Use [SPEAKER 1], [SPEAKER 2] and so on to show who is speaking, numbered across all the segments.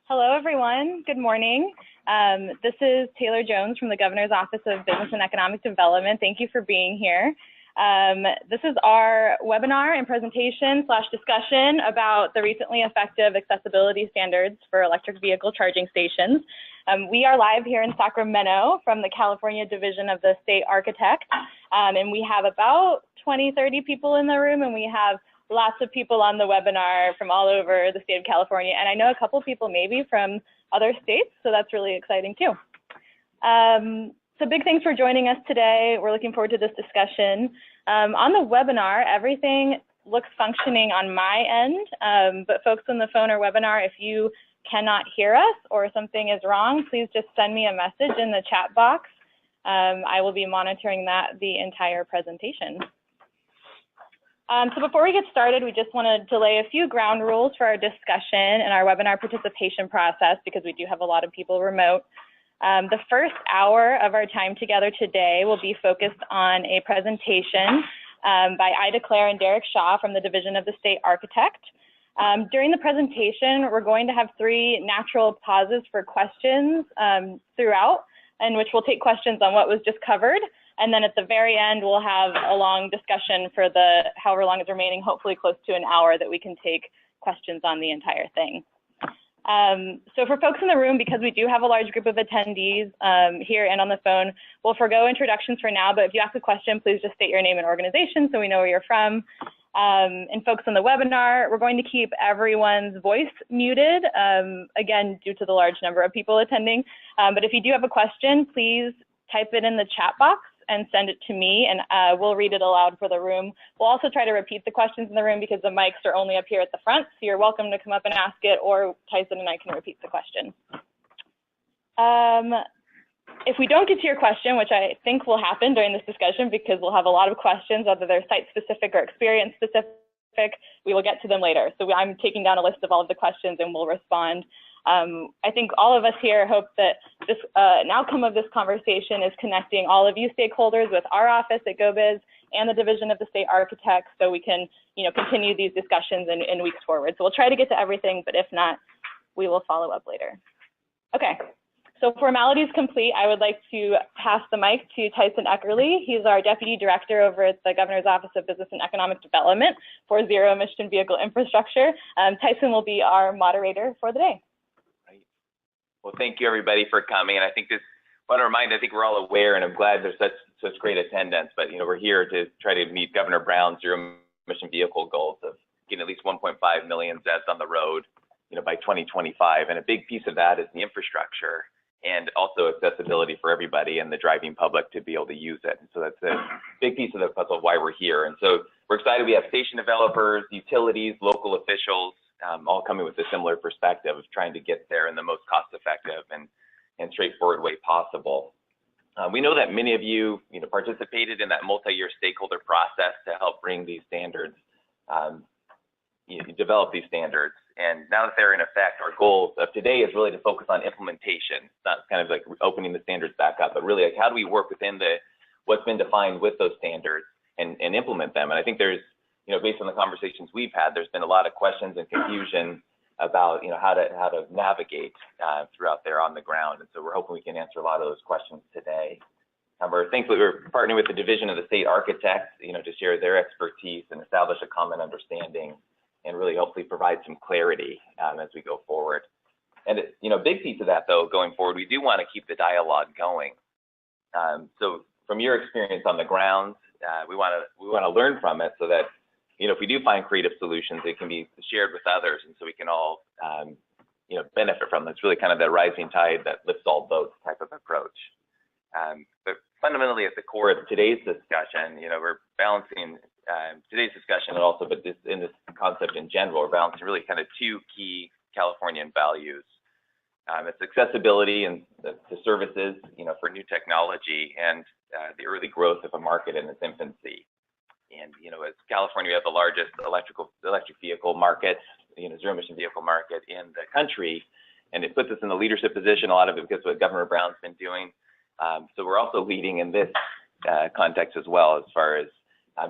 [SPEAKER 1] Hello, everyone. Good morning. This is Taylor Jones from the Governor's Office of Business and Economic Development. Thank you for being here. This is our webinar and presentation / discussion about the recently effective accessibility standards for electric vehicle charging stations. We are live here in Sacramento from the California Division of the State Architect, and we have about 20-30 people in the room, and we have lots of people on the webinar from all over the state of California, and I know a couple people maybe from other states, so that's really exciting too. So big thanks for joining us today. We're looking forward to this discussion. On the webinar, everything looks functioning on my end, but folks on the phone or webinar, if you cannot hear us or something is wrong, please just send me a message in the chat box. I will be monitoring that the entire presentation. So before we get started, we just want to lay a few ground rules for our discussion and our webinar participation process because we do have a lot of people remote. The first hour of our time together today will be focused on a presentation by Ida Claire and Derek Shaw from the Division of the State Architect. During the presentation, we're going to have 3 natural pauses for questions throughout, in which we'll take questions on what was just covered. And then at the very end, we'll have a long discussion for the however long is remaining, hopefully close to an hour, that we can take questions on the entire thing. So for folks in the room, because we do have a large group of attendees here and on the phone, we'll forgo introductions for now, but if you ask a question, please just state your name and organization so we know where you're from. And folks on the webinar, we're going to keep everyone's voice muted, again, due to the large number of people attending. But if you do have a question, please type it in the chat box and send it to me, and we'll read it aloud for the room. We'll also try to repeat the questions in the room because the mics are only up here at the front, so you're welcome to come up and ask it, or Tyson and I can repeat the question. If we don't get to your question, which I think will happen during this discussion because we'll have a lot of questions, whether they're site-specific or experience-specific, we will get to them later. So I'm taking down a list of all of the questions and we'll respond. I think all of us here hope that this, an outcome of this conversation is connecting all of you stakeholders with our office at GoBiz and the Division of the State Architect, so we can, continue these discussions in weeks forward. So we'll try to get to everything, but if not, we will follow up later. Okay, so formalities complete, I would like to pass the mic to Tyson Eckerly. He's our Deputy Director over at the Governor's Office of Business and Economic Development for Zero Emission Vehicle Infrastructure. Tyson will be our moderator for the day.
[SPEAKER 2] Well, thank you everybody for coming, and I think I want to remind, I think we're all aware, and I'm glad there's such great attendance, but we're here to try to meet Governor Brown's zero emission vehicle goals of getting at least 1.5 million ZEVs on the road, by 2025, and a big piece of that is the infrastructure and also accessibility for everybody and the driving public to be able to use it. And so that's a big piece of the puzzle of why we're here. And so we're excited. We have station developers, utilities, local officials, all coming with a similar perspective of trying to get there in the most cost-effective and straightforward way possible. We know that many of you, participated in that multi-year stakeholder process to help bring these standards, develop these standards. And now that they're in effect, our goal of today is really to focus on implementation. It's not kind of like opening the standards back up, but really like how do we work within what's been defined with those standards and implement them. And I think there's, based on the conversations we've had, there's been a lot of questions and confusion about, how to navigate throughout there on the ground. And so we're hoping we can answer a lot of those questions today. We're thankful we're partnering with the Division of the State Architect, to share their expertise and establish a common understanding and really hopefully provide some clarity as we go forward. And, a big piece of that, though, going forward, we do want to keep the dialogue going. So from your experience on the ground, we want to learn from it so that if we do find creative solutions, it can be shared with others, and so we can all, benefit from it. It's really kind of the rising tide that lifts all boats type of approach. But fundamentally, at the core of today's discussion, we're balancing today's discussion, and also, but in this concept in general, we're balancing really kind of 2 key Californian values. It's accessibility and the services, for new technology, and the early growth of a market in its infancy. And, as California, we have the largest electric vehicle market, zero emission vehicle market in the country. And it puts us in the leadership position, a lot of it because of what Governor Brown's been doing. So we're also leading in this context as well, as far as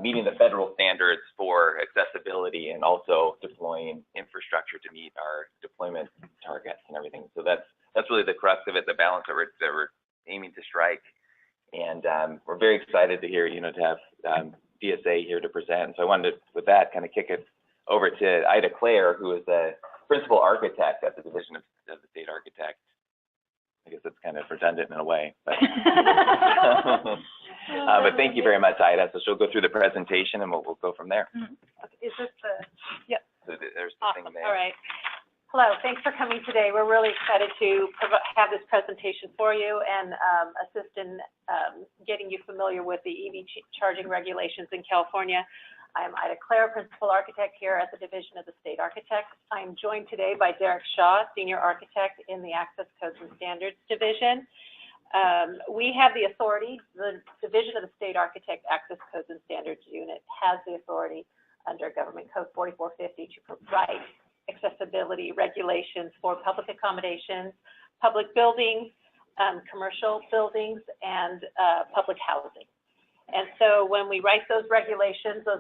[SPEAKER 2] meeting the federal standards for accessibility and also deploying infrastructure to meet our deployment targets and everything balance that we're aiming to strike. And we're very excited to hear, to have DSA here to present. So I wanted to, with that, kind of kick it over to Ida Clare, who is the principal architect at the Division of the State Architect. I guess that's kind of redundant in a way, but, but thank you very much, Ida. So she'll go through the presentation and we'll go from there.
[SPEAKER 3] Mm-hmm. Okay. Is this the, yep.
[SPEAKER 2] So there's the
[SPEAKER 3] Awesome.
[SPEAKER 2] thing there.
[SPEAKER 3] All right. Hello, thanks for coming today. We're really excited to have this presentation for you and assist in getting you familiar with the EV charging regulations in California. I'm Ida Clare, Principal Architect here at the Division of the State Architects. I am joined today by Derek Shaw, Senior Architect in the Access Codes and Standards Division. We have the authority, the Division of the State Architect Access Codes and Standards Unit has the authority under Government Code 4450 to provide accessibility regulations for public accommodations, public buildings, commercial buildings, and public housing. And so when we write those regulations are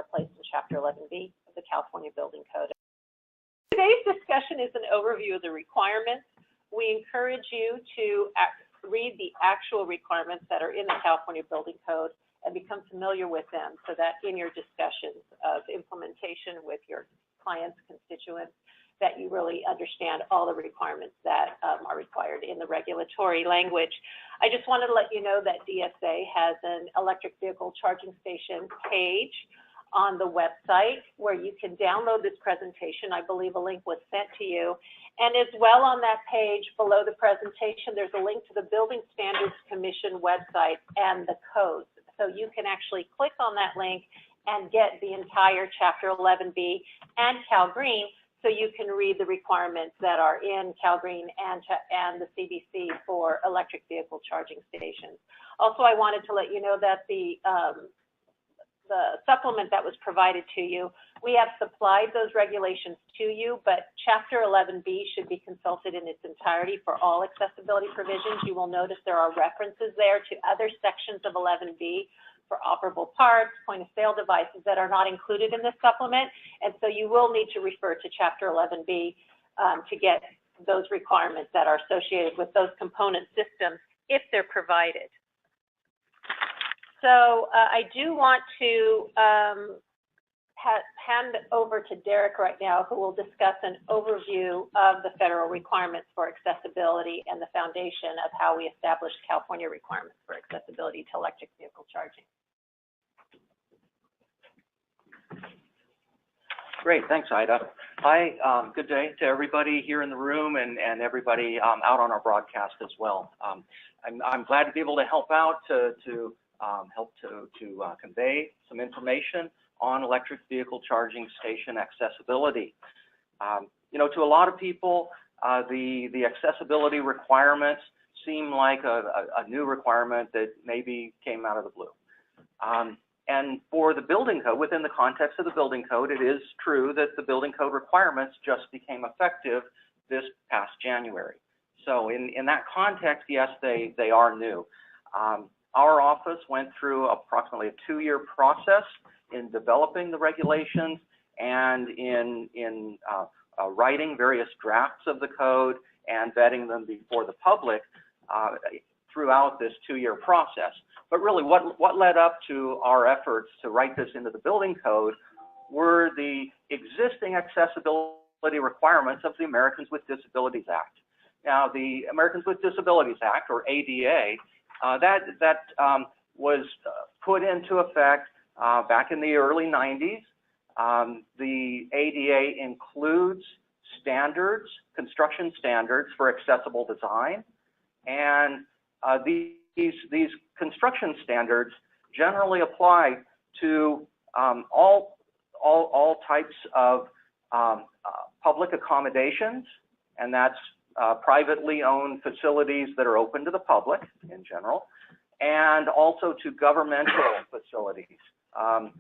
[SPEAKER 3] placed in Chapter 11B of the California Building Code. Today's discussion is an overview of the requirements. We encourage you to read the actual requirements that are in the California Building Code and become familiar with them so that in your discussions of implementation with your clients, constituents, that you really understand all the requirements that are required in the regulatory language. I just wanted to let you know that DSA has an electric vehicle charging station page on the website where you can download this presentation. I believe a link was sent to you. And as well on that page below the presentation, there's a link to the Building Standards Commission website and the codes. So you can actually click on that link and get the entire Chapter 11B and Cal Green, so you can read the requirements that are in Cal Green and the CBC for electric vehicle charging stations. Also, I wanted to let you know that the supplement that was provided to you, we have supplied those regulations to you, but Chapter 11B should be consulted in its entirety for all accessibility provisions. You will notice there are references there to other sections of 11B for operable parts, point-of-sale devices that are not included in this supplement. And so you will need to refer to Chapter 11B to get those requirements that are associated with those component systems if they're provided. So I do want to hand over to Derek right now, who will discuss an overview of the federal requirements for accessibility and the foundation of how we establish California requirements for accessibility to electric vehicle charging.
[SPEAKER 4] Great, thanks, Ida. Hi, good day to everybody here in the room and everybody out on our broadcast as well. I'm glad to be able to help out to convey some information on electric vehicle charging station accessibility. To a lot of people, the accessibility requirements seem like a new requirement that maybe came out of the blue. And for the building code, within the context of the building code, it is true that the building code requirements just became effective this past January. So in that context, yes, they are new. Our office went through approximately a 2-year process in developing the regulations and in writing various drafts of the code and vetting them before the public throughout this 2-year process. But really, what led up to our efforts to write this into the building code were the existing accessibility requirements of the Americans with Disabilities Act. Now, the Americans with Disabilities Act, or ADA, that was put into effect back in the early 90s. The ADA includes standards, construction standards for accessible design, and these construction standards generally apply to all types of public accommodations, and that's privately owned facilities that are open to the public in general, and also to governmental facilities.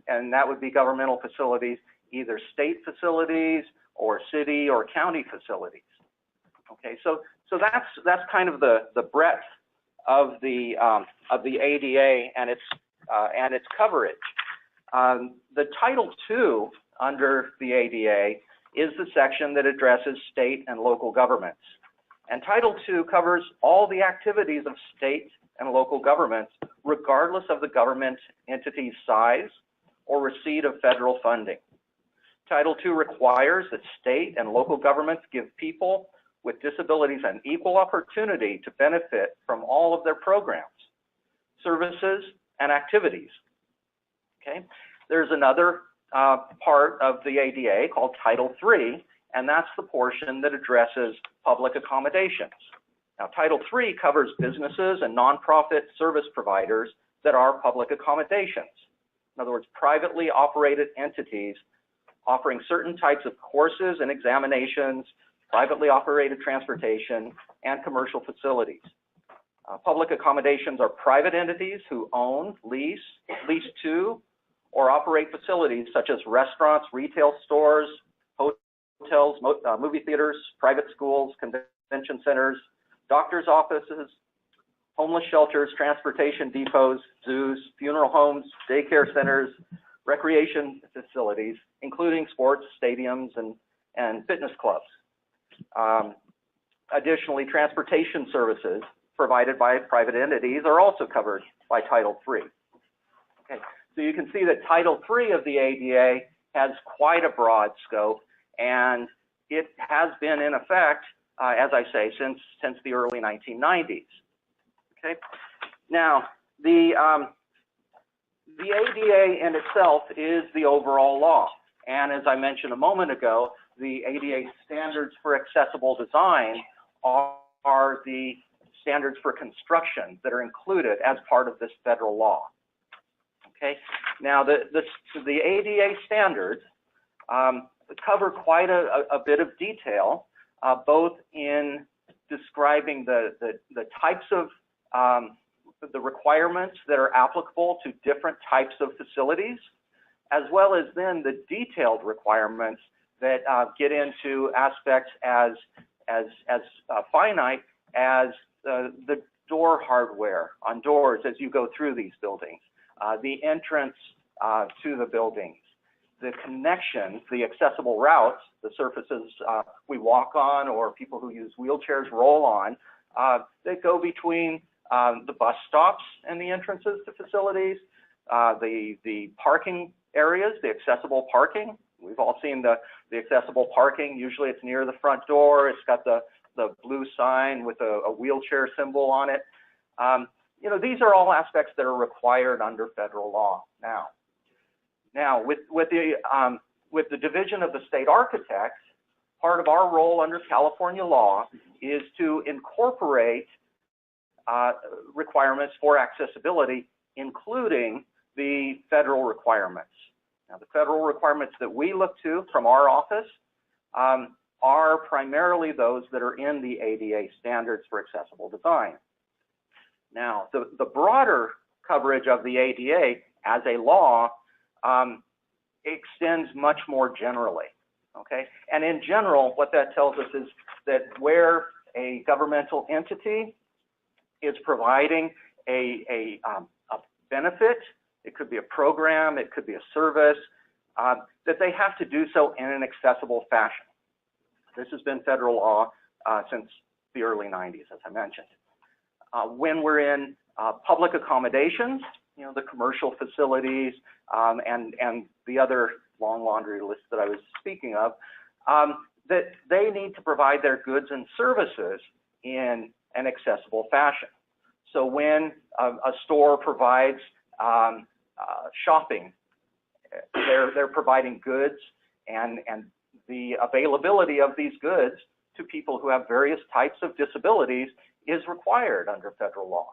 [SPEAKER 4] And that would be governmental facilities, either state facilities or city or county facilities. Okay, so that's kind of the breadth of the ADA and its coverage. The Title II under the ADA is the section that addresses state and local governments. And Title II covers all the activities of state and local governments, regardless of the government entity's size or receipt of federal funding. Title II requires that state and local governments give people with disabilities an equal opportunity to benefit from all of their programs, services, and activities. Okay? There's another part of the ADA called Title III, and that's the portion that addresses public accommodations. Now, Title III covers businesses and nonprofit service providers that are public accommodations. In other words, privately operated entities offering certain types of courses and examinations, privately operated transportation, and commercial facilities. Public accommodations are private entities who own, lease to, or operate facilities such as restaurants, retail stores, hotels, movie theaters, private schools, convention centers, doctors' offices, homeless shelters, transportation depots, zoos, funeral homes, daycare centers, recreation facilities, including sports stadiums and fitness clubs. Additionally, transportation services provided by private entities are also covered by Title III. Okay, so you can see that Title III of the ADA has quite a broad scope, and it has been in effect, as I say, since the early 1990s. Okay, now the ADA in itself is the overall law, and as I mentioned a moment ago, the ADA standards for accessible design are the standards for construction that are included as part of this federal law. Okay, now the ADA standards cover quite a bit of detail, both in describing the types of the requirements that are applicable to different types of facilities, as well as then the detailed requirements that get into aspects as finite as the door hardware on doors as you go through these buildings, the entrance to the buildings, the connections, the accessible routes, the surfaces we walk on or people who use wheelchairs roll on, that go between the bus stops and the entrances to facilities, the parking areas, the accessible parking. We've all seen the accessible parking. Usually it's near the front door. It's got the blue sign with a wheelchair symbol on it. You know, these are all aspects that are required under federal law now. Now, with the division of the state architects, part of our role under California law is to incorporate requirements for accessibility, including the federal requirements. Now, the federal requirements that we look to from our office are primarily those that are in the ADA standards for accessible design. Now, the broader coverage of the ADA as a law extends much more generally, okay? And in general, what that tells us is that where a governmental entity is providing a benefit, it could be a program, it could be a service, that they have to do so in an accessible fashion. This has been federal law since the early 90s, as I mentioned. When we're in public accommodations, you know, the commercial facilities and the other long laundry list that I was speaking of, that they need to provide their goods and services in an accessible fashion. So when a store provides shopping, they're providing goods and the availability of these goods to people who have various types of disabilities is required under federal law.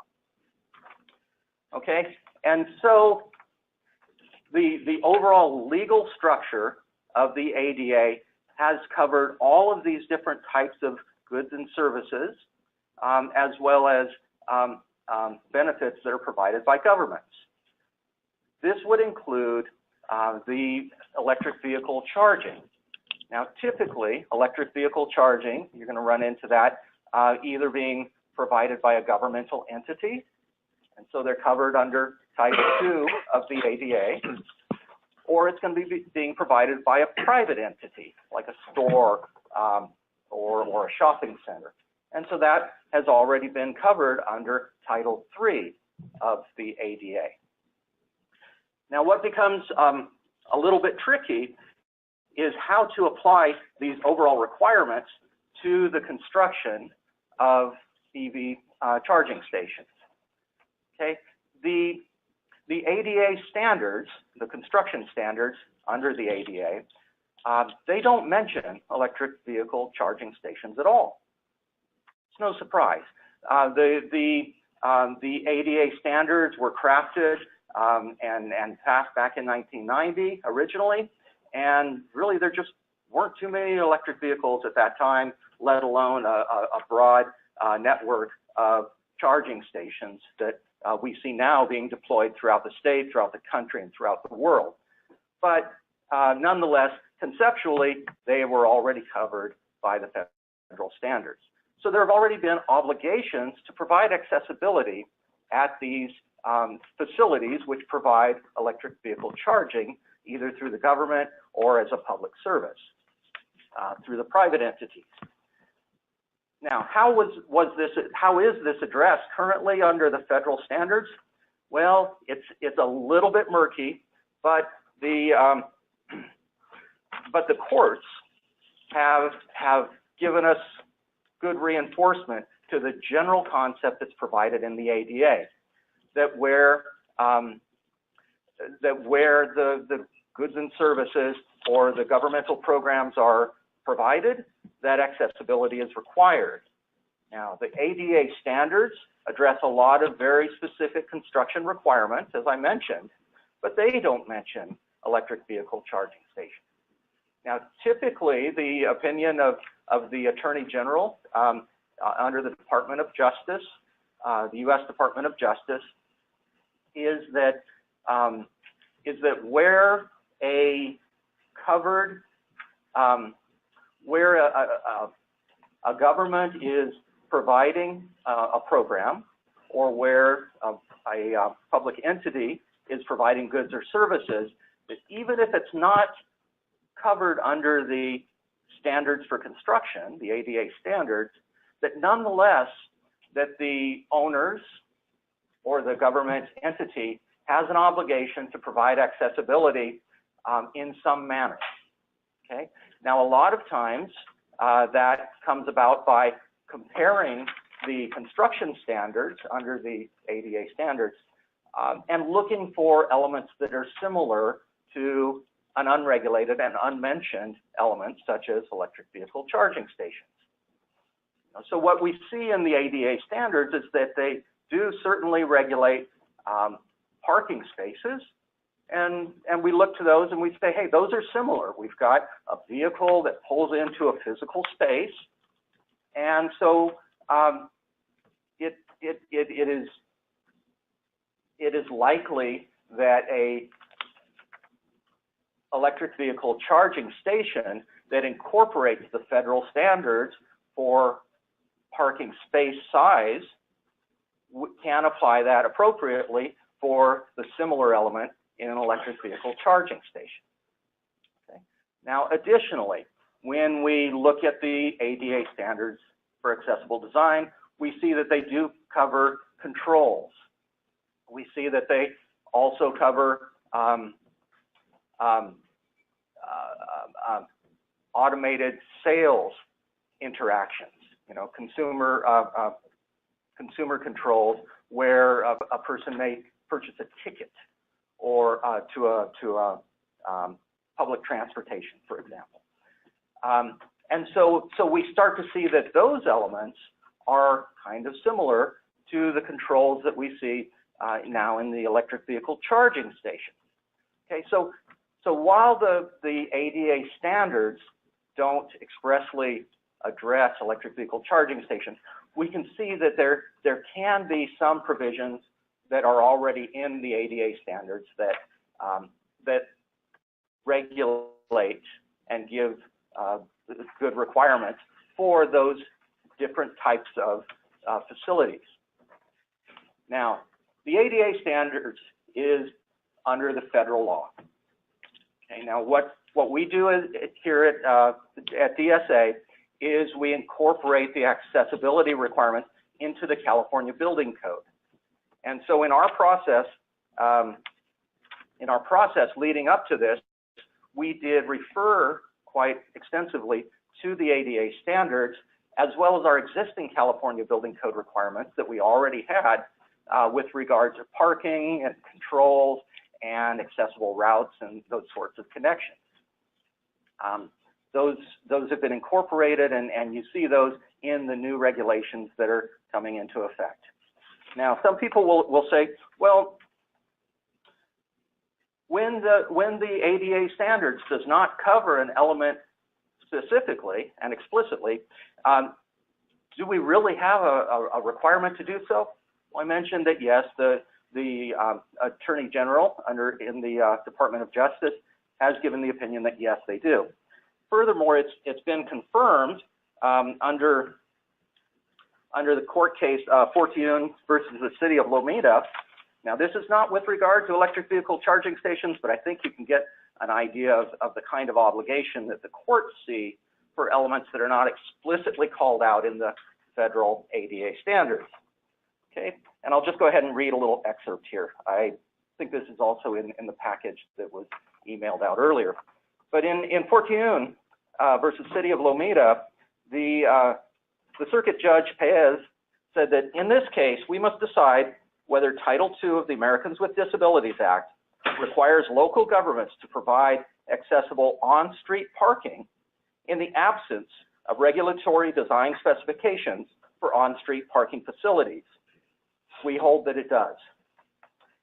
[SPEAKER 4] Okay, and so the overall legal structure of the ADA has covered all of these different types of goods and services, as well as benefits that are provided by governments. This would include the electric vehicle charging. Now, typically, electric vehicle charging, you're going to run into that either being provided by a governmental entity, and so they're covered under Title II of the ADA, or it's going to be being provided by a private entity, like a store or a shopping center. And so that has already been covered under Title III of the ADA. Now, what becomes a little bit tricky is how to apply these overall requirements to the construction of EV charging stations. Okay, the ADA standards, the construction standards under the ADA, they don't mention electric vehicle charging stations at all. It's no surprise. The ADA standards were crafted and passed back in 1990 originally, and really there just weren't too many electric vehicles at that time, let alone a broad network of charging stations that we see now being deployed throughout the state, throughout the country, and throughout the world. But nonetheless, conceptually, they were already covered by the federal standards. So there have already been obligations to provide accessibility at these facilities which provide electric vehicle charging, either through the government or as a public service, through the private entities. Now, how is this addressed currently under the federal standards? Well, it's a little bit murky, but the courts have given us good reinforcement to the general concept that's provided in the ADA, that where the goods and services or the governmental programs are provided, that accessibility is required. Now, the ADA standards address a lot of very specific construction requirements, as I mentioned, but they don't mention electric vehicle charging stations. Now, typically, the opinion of the Attorney General under the Department of Justice, the U.S. Department of Justice, is that where a covered, where a government is providing a program, or where a public entity is providing goods or services, that even if it's not covered under the standards for construction, the ADA standards, that nonetheless, that the owners or the government entity has an obligation to provide accessibility in some manner. Okay. Now, a lot of times that comes about by comparing the construction standards under the ADA standards and looking for elements that are similar to an unregulated and unmentioned element, such as electric vehicle charging stations. So what we see in the ADA standards is that they do certainly regulate parking spaces, and we look to those and we say, hey, those are similar. We've got a vehicle that pulls into a physical space, and so it is likely that a electric vehicle charging station that incorporates the federal standards for parking space size can apply that appropriately for the similar element in an electric vehicle charging station. Okay. Now, additionally, when we look at the ADA standards for accessible design, we see that they do cover controls. We see that they also cover automated sales interactions, consumer controls, where a person may purchase a ticket or to a public transportation, for example. And so we start to see that those elements are kind of similar to the controls that we see now in the electric vehicle charging station. Okay, so while the ADA standards don't expressly address electric vehicle charging stations, we can see that there can be some provisions that are already in the ADA standards that regulate and give good requirements for those different types of facilities. Now, the ADA standards is under the federal law. Okay, now what we do here at DSA is we incorporate the accessibility requirements into the California Building Code. And so in our process leading up to this, we did refer quite extensively to the ADA standards, as well as our existing California Building Code requirements that we already had with regard to parking and controls and accessible routes and those sorts of connections. Those have been incorporated, and you see those in the new regulations that are coming into effect. Now, some people will say, well, when the ADA standards does not cover an element specifically and explicitly, do we really have a requirement to do so? Well, I mentioned that yes, the Attorney General in the Department of Justice has given the opinion that yes, they do. Furthermore, it's been confirmed under the court case Fortune versus the City of Lomita. Now, this is not with regard to electric vehicle charging stations, but I think you can get an idea of the kind of obligation that the courts see for elements that are not explicitly called out in the federal ADA standards. Okay, and I'll just go ahead and read a little excerpt here. I think this is also in the package that was emailed out earlier. But in Fortune versus City of Lomita, the Circuit Judge Paez said that in this case, we must decide whether Title II of the Americans with Disabilities Act requires local governments to provide accessible on-street parking in the absence of regulatory design specifications for on-street parking facilities. We hold that it does.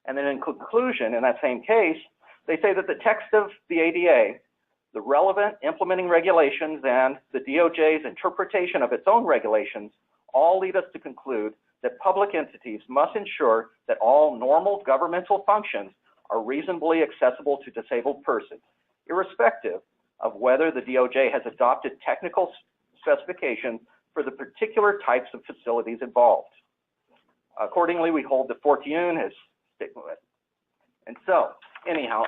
[SPEAKER 4] And then in conclusion, in that same case, they say that the text of the ADA, the relevant implementing regulations, and the DOJ's interpretation of its own regulations all lead us to conclude that public entities must ensure that all normal governmental functions are reasonably accessible to disabled persons, irrespective of whether the DOJ has adopted technical specifications for the particular types of facilities involved. Accordingly, we hold that Fortune has sticking with it. And so, anyhow,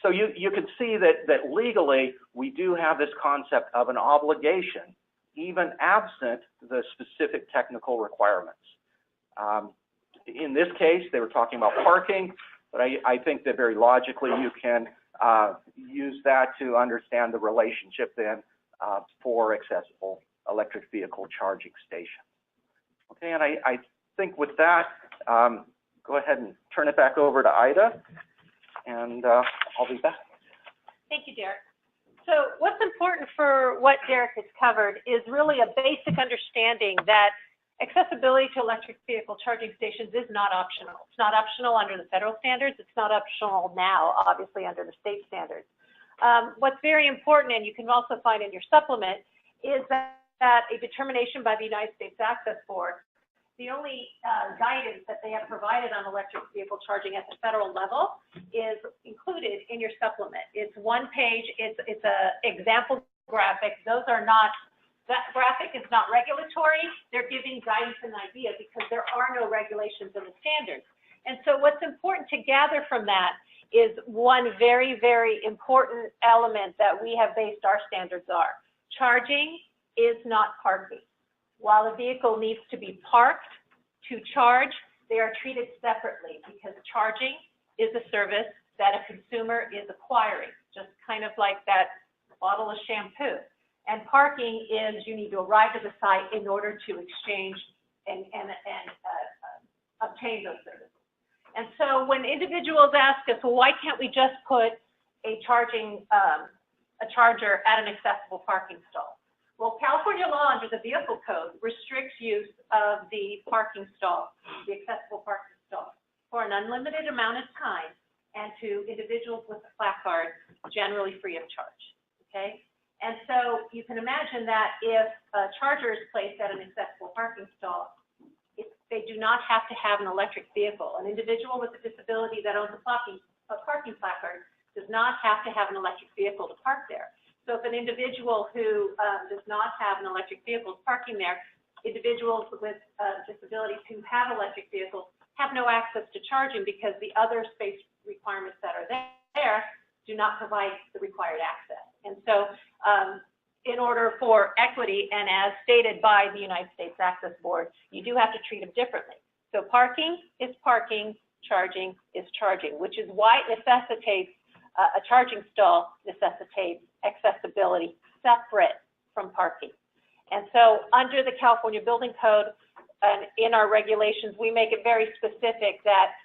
[SPEAKER 4] so you can see that legally we do have this concept of an obligation, even absent the specific technical requirements. In this case, they were talking about parking, but I think that very logically you can use that to understand the relationship then for accessible electric vehicle charging stations. Okay, and I think with that, go ahead and turn it back over to Ida, and I'll be back.
[SPEAKER 3] Thank you, Derek. So what's important for what Derek has covered is really a basic understanding that accessibility to electric vehicle charging stations is not optional. It's not optional under the federal standards. It's not optional now, obviously, under the state standards. What's very important, and you can also find in your supplement, is that a determination by the United States Access Board, the only guidance that they have provided on electric vehicle charging at the federal level is included in your supplement. It's one page. It's an example graphic. Those are not, that graphic is not regulatory. They're giving guidance and idea because there are no regulations in the standards. And so what's important to gather from that is one very, very important element that we have based our standards are. Charging is not parking. While a vehicle needs to be parked to charge, they are treated separately because charging is a service that a consumer is acquiring, just kind of like that bottle of shampoo. And parking is you need to arrive to the site in order to exchange and obtain those services. And so when individuals ask us, well, why can't we just put a charger at an accessible parking stall? Well, California law under the vehicle code restricts use of the parking stall, the accessible parking stall, for an unlimited amount of time and to individuals with a placard, generally free of charge, okay? And so you can imagine that if a charger is placed at an accessible parking stall, they do not have to have an electric vehicle. An individual with a disability that owns a parking placard does not have to have an electric vehicle to park there. So if an individual who does not have an electric vehicle parking there, individuals with disabilities who have electric vehicles have no access to charging because the other space requirements that are there do not provide the required access. And so in order order for equity, and as stated by the United States Access Board, you do have to treat them differently. So parking is parking, charging is charging, which is why it necessitates, a charging stall necessitates accessibility separate from parking. And so under the California Building Code and in our regulations, we make it very specific that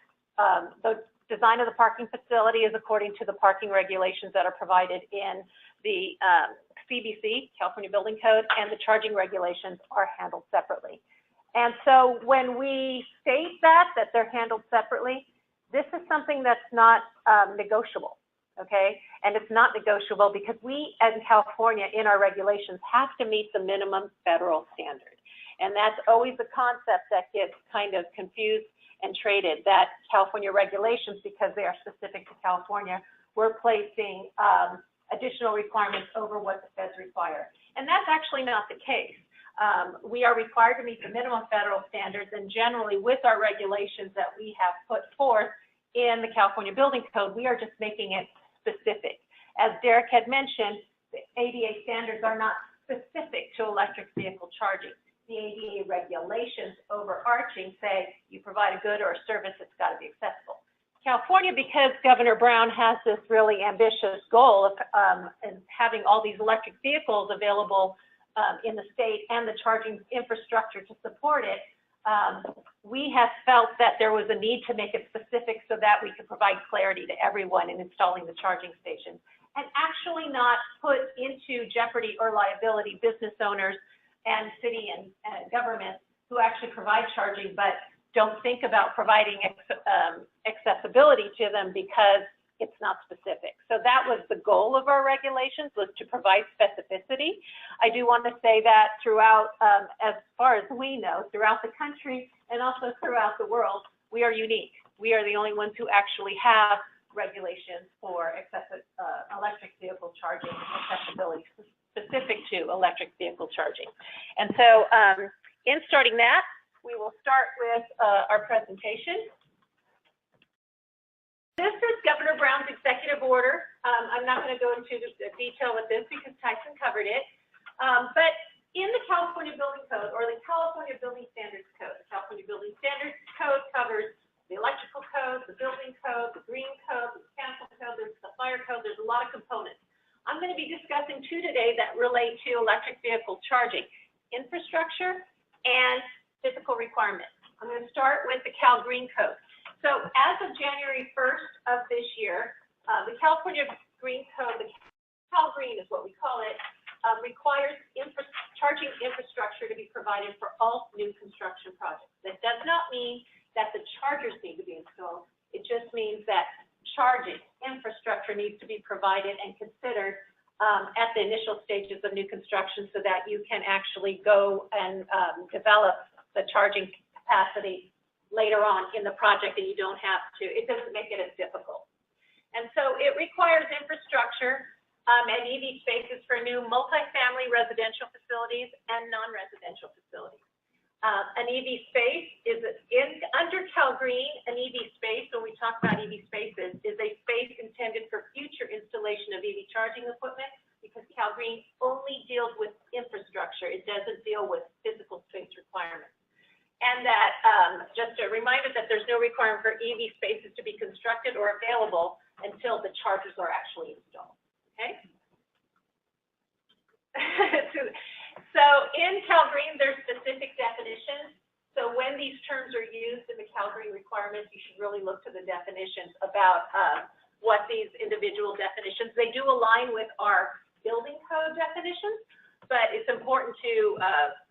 [SPEAKER 3] the design of the parking facility is according to the parking regulations that are provided in the CBC, California Building Code, and the charging regulations are handled separately. And so when we state that they're handled separately, this is something that's not negotiable, okay? And it's not negotiable because we, in California, in our regulations, have to meet the minimum federal standard. And that's always a concept that gets kind of confused and traded, that California regulations, because they are specific to California, we're placing additional requirements over what the feds require. And that's actually not the case. We are required to meet the minimum federal standards, and generally with our regulations that we have put forth in the California Building Code, we are just making it specific. As Derek had mentioned, the ADA standards are not specific to electric vehicle charging. The ADA regulations overarching say you provide a good or a service, it's got to be accessible. California, because Governor Brown has this really ambitious goal of having all these electric vehicles available in the state and the charging infrastructure to support it, we have felt that there was a need to make it specific so that we could provide clarity to everyone in installing the charging stations and actually not put into jeopardy or liability business owners and city and government who actually provide charging but don't think about providing accessibility to them because it's not specific. So that was the goal of our regulations, was to provide specificity. I do want to say that throughout, as far as we know, throughout the country and also throughout the world, we are unique. We are the only ones who actually have regulations for electric vehicle charging accessibility, specific to electric vehicle charging. And so in starting that, we will start with our presentation. This is Governor Brown's executive order. I'm not going to go into the detail with this because Tyson covered it. But in the California Building Code, or the California Building Standards Code, the California Building Standards Code covers the electrical code, the building code, the green code, the mechanical code, there's the fire code, there's a lot of components. I'm going to be discussing two today that relate to electric vehicle charging, infrastructure and physical requirements. I'm going to start with the Cal Green Code. So as of January 1st of this year, the California Green Code, the Cal Green is what we call it, requires charging infrastructure to be provided for all new construction projects. That does not mean that the chargers need to be installed. It just means that charging infrastructure needs to be provided and considered at the initial stages of new construction so that you can actually go and develop the charging capacity later on in the project, and you don't have to, it doesn't make it as difficult. And so it requires infrastructure and EV spaces for new multifamily residential facilities and non-residential facilities. An EV space is under Cal Green. An EV space, when we talk about EV spaces, is a space intended for future installation of EV charging equipment, because Cal Green only deals with infrastructure. It doesn't deal with physical space requirements. And that, just a reminder that there's no requirement for EV spaces to be constructed or available until the chargers are actually installed, okay? So in Cal Green, there's specific definitions. So when these terms are used in the Cal Green requirements, you should really look to the definitions about what these individual definitions, they do align with our building code definitions, but it's important to,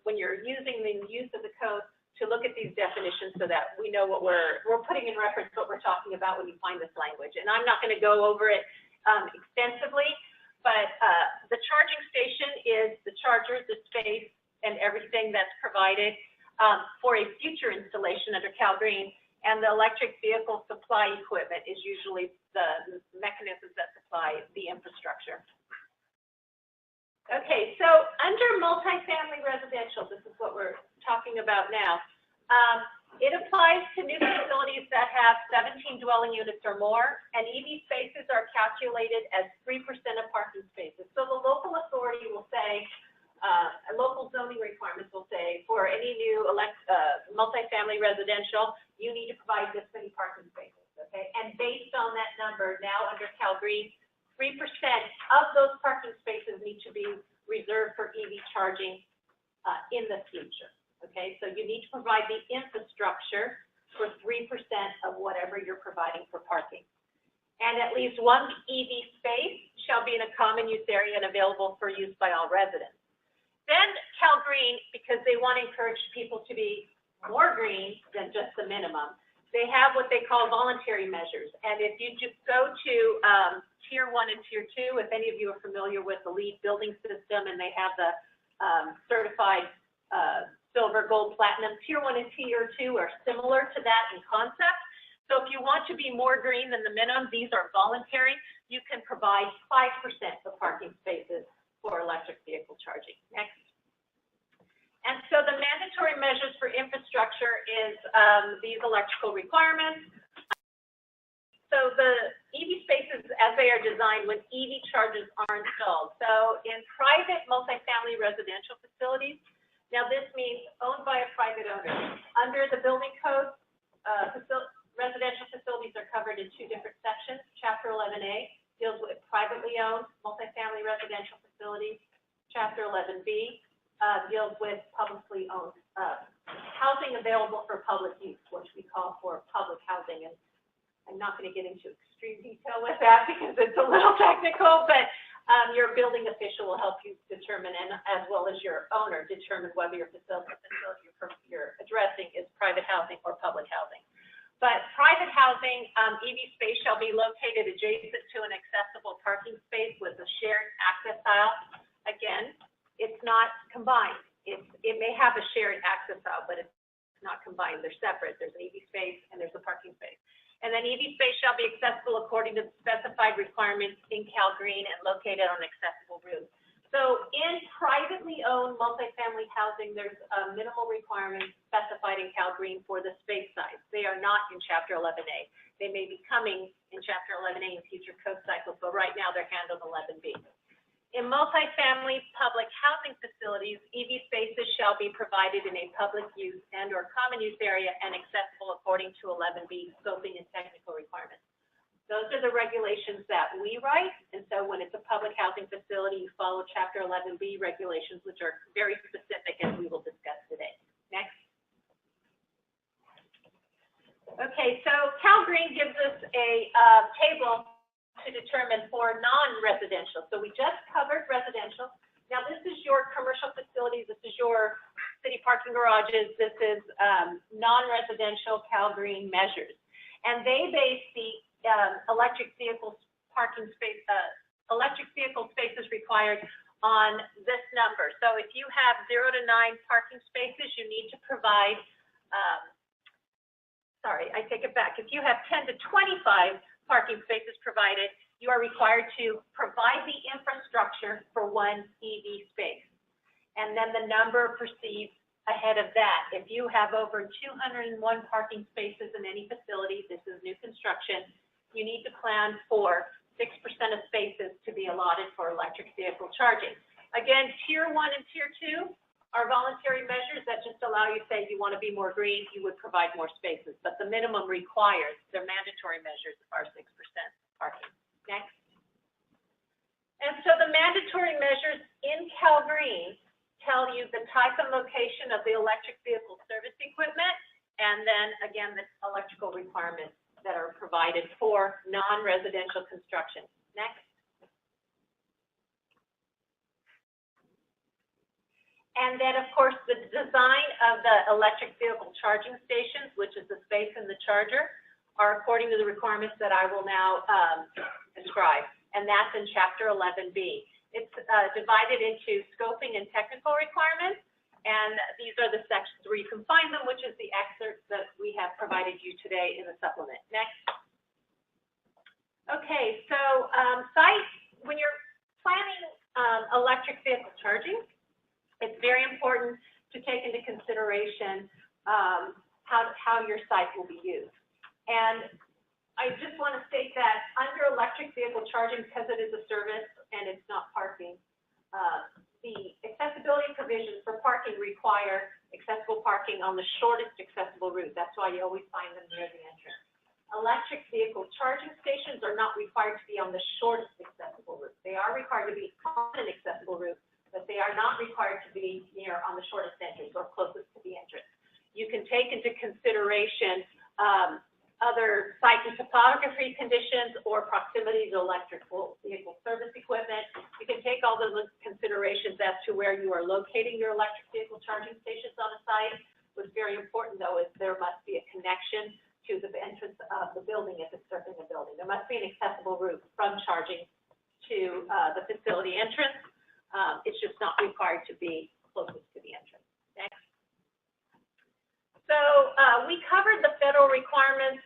[SPEAKER 3] when you're using the use of the code, to look at these definitions so that we know what we're putting in reference what we're talking about when you find this language. And I'm not going to go over it extensively, but the charging station is the charger, the space, and everything that's provided for a future installation under Cal Green. And the electric vehicle supply equipment is usually the mechanisms that supply the infrastructure. Okay, so under multifamily residential, this is what we're talking about now. It applies to new facilities that have 17 dwelling units or more, and EV spaces are calculated as 3% of parking spaces. So the local authority will say, local zoning requirements will say for any new multifamily residential, you need to provide this many parking spaces, okay? And based on that number, now under Cal Green, 3% of those parking spaces need to be reserved for EV charging in the future, okay? So you need to provide the infrastructure for 3% of whatever you're providing for parking. And at least one EV space shall be in a common use area and available for use by all residents. Then Cal Green, because they want to encourage people to be more green than just the minimum, they have what they call voluntary measures. And if you just go to Tier 1 and Tier 2, if any of you are familiar with the LEED building system and they have the certified silver, gold, platinum, Tier 1 and Tier 2 are similar to that in concept. So if you want to be more green than the minimum, these are voluntary. You can provide 5% of parking spaces for electric vehicle charging. Next. And so the mandatory measures for infrastructure is these electrical requirements. So the EV spaces, as they are designed, when EV chargers are installed. So in private multifamily residential facilities, now this means owned by a private owner. Under the building code, residential facilities are covered in 2 different sections. Chapter 11A deals with privately owned multifamily residential facilities. Chapter 11B deals with publicly owned housing available for public use, which we call for public housing. And I'm not going to get into extreme detail with that because it's a little technical, but your building official will help you determine, and as well as your owner, determine whether your facility you're addressing is private housing or public housing. But private housing, EV space shall be located adjacent to an accessible parking space with a shared access aisle. Again, it's not combined. It may have a shared access aisle, but it's not combined. They're separate. There's an EV space and there's a parking space. And then EV space shall be accessible according to the specified requirements in Cal Green and located on accessible routes. So in privately owned multifamily housing, there's minimal requirements specified in Cal Green for the space size. They are not in Chapter 11A. They may be coming in Chapter 11A in future code cycles, but right now they're handled 11B. In multifamily public housing facilities, EV spaces shall be provided in a public use and or common use area and accessible according to 11B scoping and technical requirements. Those are the regulations that we write, and so when it's a public housing facility, you follow Chapter 11B regulations, which are very specific, as we will discuss today. Next. Okay, so Cal Green gives us a table to determine for non-residential. So we just covered residential. Now this is your commercial facilities, this is your city parking garages, this is non-residential Cal Green measures. And they base the electric vehicle spaces required on this number. So if you have 0 to 9 parking spaces, you need to provide, sorry, I take it back. If you have 10 to 25 parking spaces provided, you are required to provide the infrastructure for 1 EV space. And then the number proceeds ahead of that. If you have over 201 parking spaces in any facility, this is new construction, you need to plan for 6% of spaces to be allotted for electric vehicle charging. Again, Tier 1 and Tier 2 are voluntary measures that just allow you to say you want to be more green, you would provide more spaces. But the minimum required, their mandatory measures are 6% parking. Next. And so the mandatory measures in Cal Green tell you the type and location of the electric vehicle service equipment, and then again, the electrical requirements that are provided for non-residential construction. Next. And then, of course, the design of the electric vehicle charging stations, which is the space in the charger, are according to the requirements that I will now describe. And that's in Chapter 11B. It's divided into scoping and technical requirements. And these are the sections where you can find them, which is the excerpts that we have provided you today in the supplement. Next. Okay, so when you're planning electric vehicle charging, it's very important to take into consideration how your site will be used. And I just want to state that under electric vehicle charging, because it is a service and it's not parking, the accessibility parking require accessible parking on the shortest accessible route. That's why you always find them near the entrance. Electric vehicle charging stations are not required to be on the shortest accessible route. They are required to be on an accessible route, but they are not required to be near on the shortest entrance or closest to the entrance. You can take into consideration other site and topography conditions or proximity to electrical vehicle service equipment. You can take all those considerations as to where you are locating your electric vehicle charging stations on a site. What's very important, though, is there must be a connection to the entrance of the building if it's serving the building. There must be an accessible route from charging to the facility entrance. It's just not required to be closest to the entrance. Next. So we covered the federal requirements.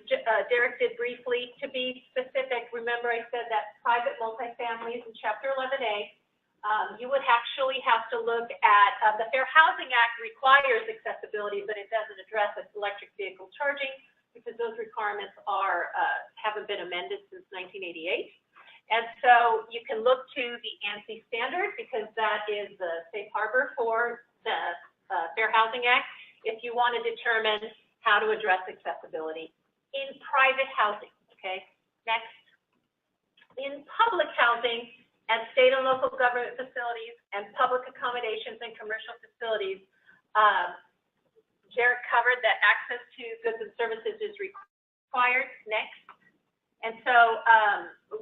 [SPEAKER 3] Derek did briefly. To be specific, remember I said that private multifamilies in Chapter 11A, you would actually have to look at, the Fair Housing Act requires accessibility, but it doesn't address electric vehicle charging because those requirements haven't been amended since 1988. And so you can look to the ANSI standard because that is the safe harbor for the Fair Housing Act if you want to determine how to address accessibility in private housing, okay? Next. In public housing and state and local government facilities and public accommodations and commercial facilities, Jared covered that access to goods and services is required. Next. And so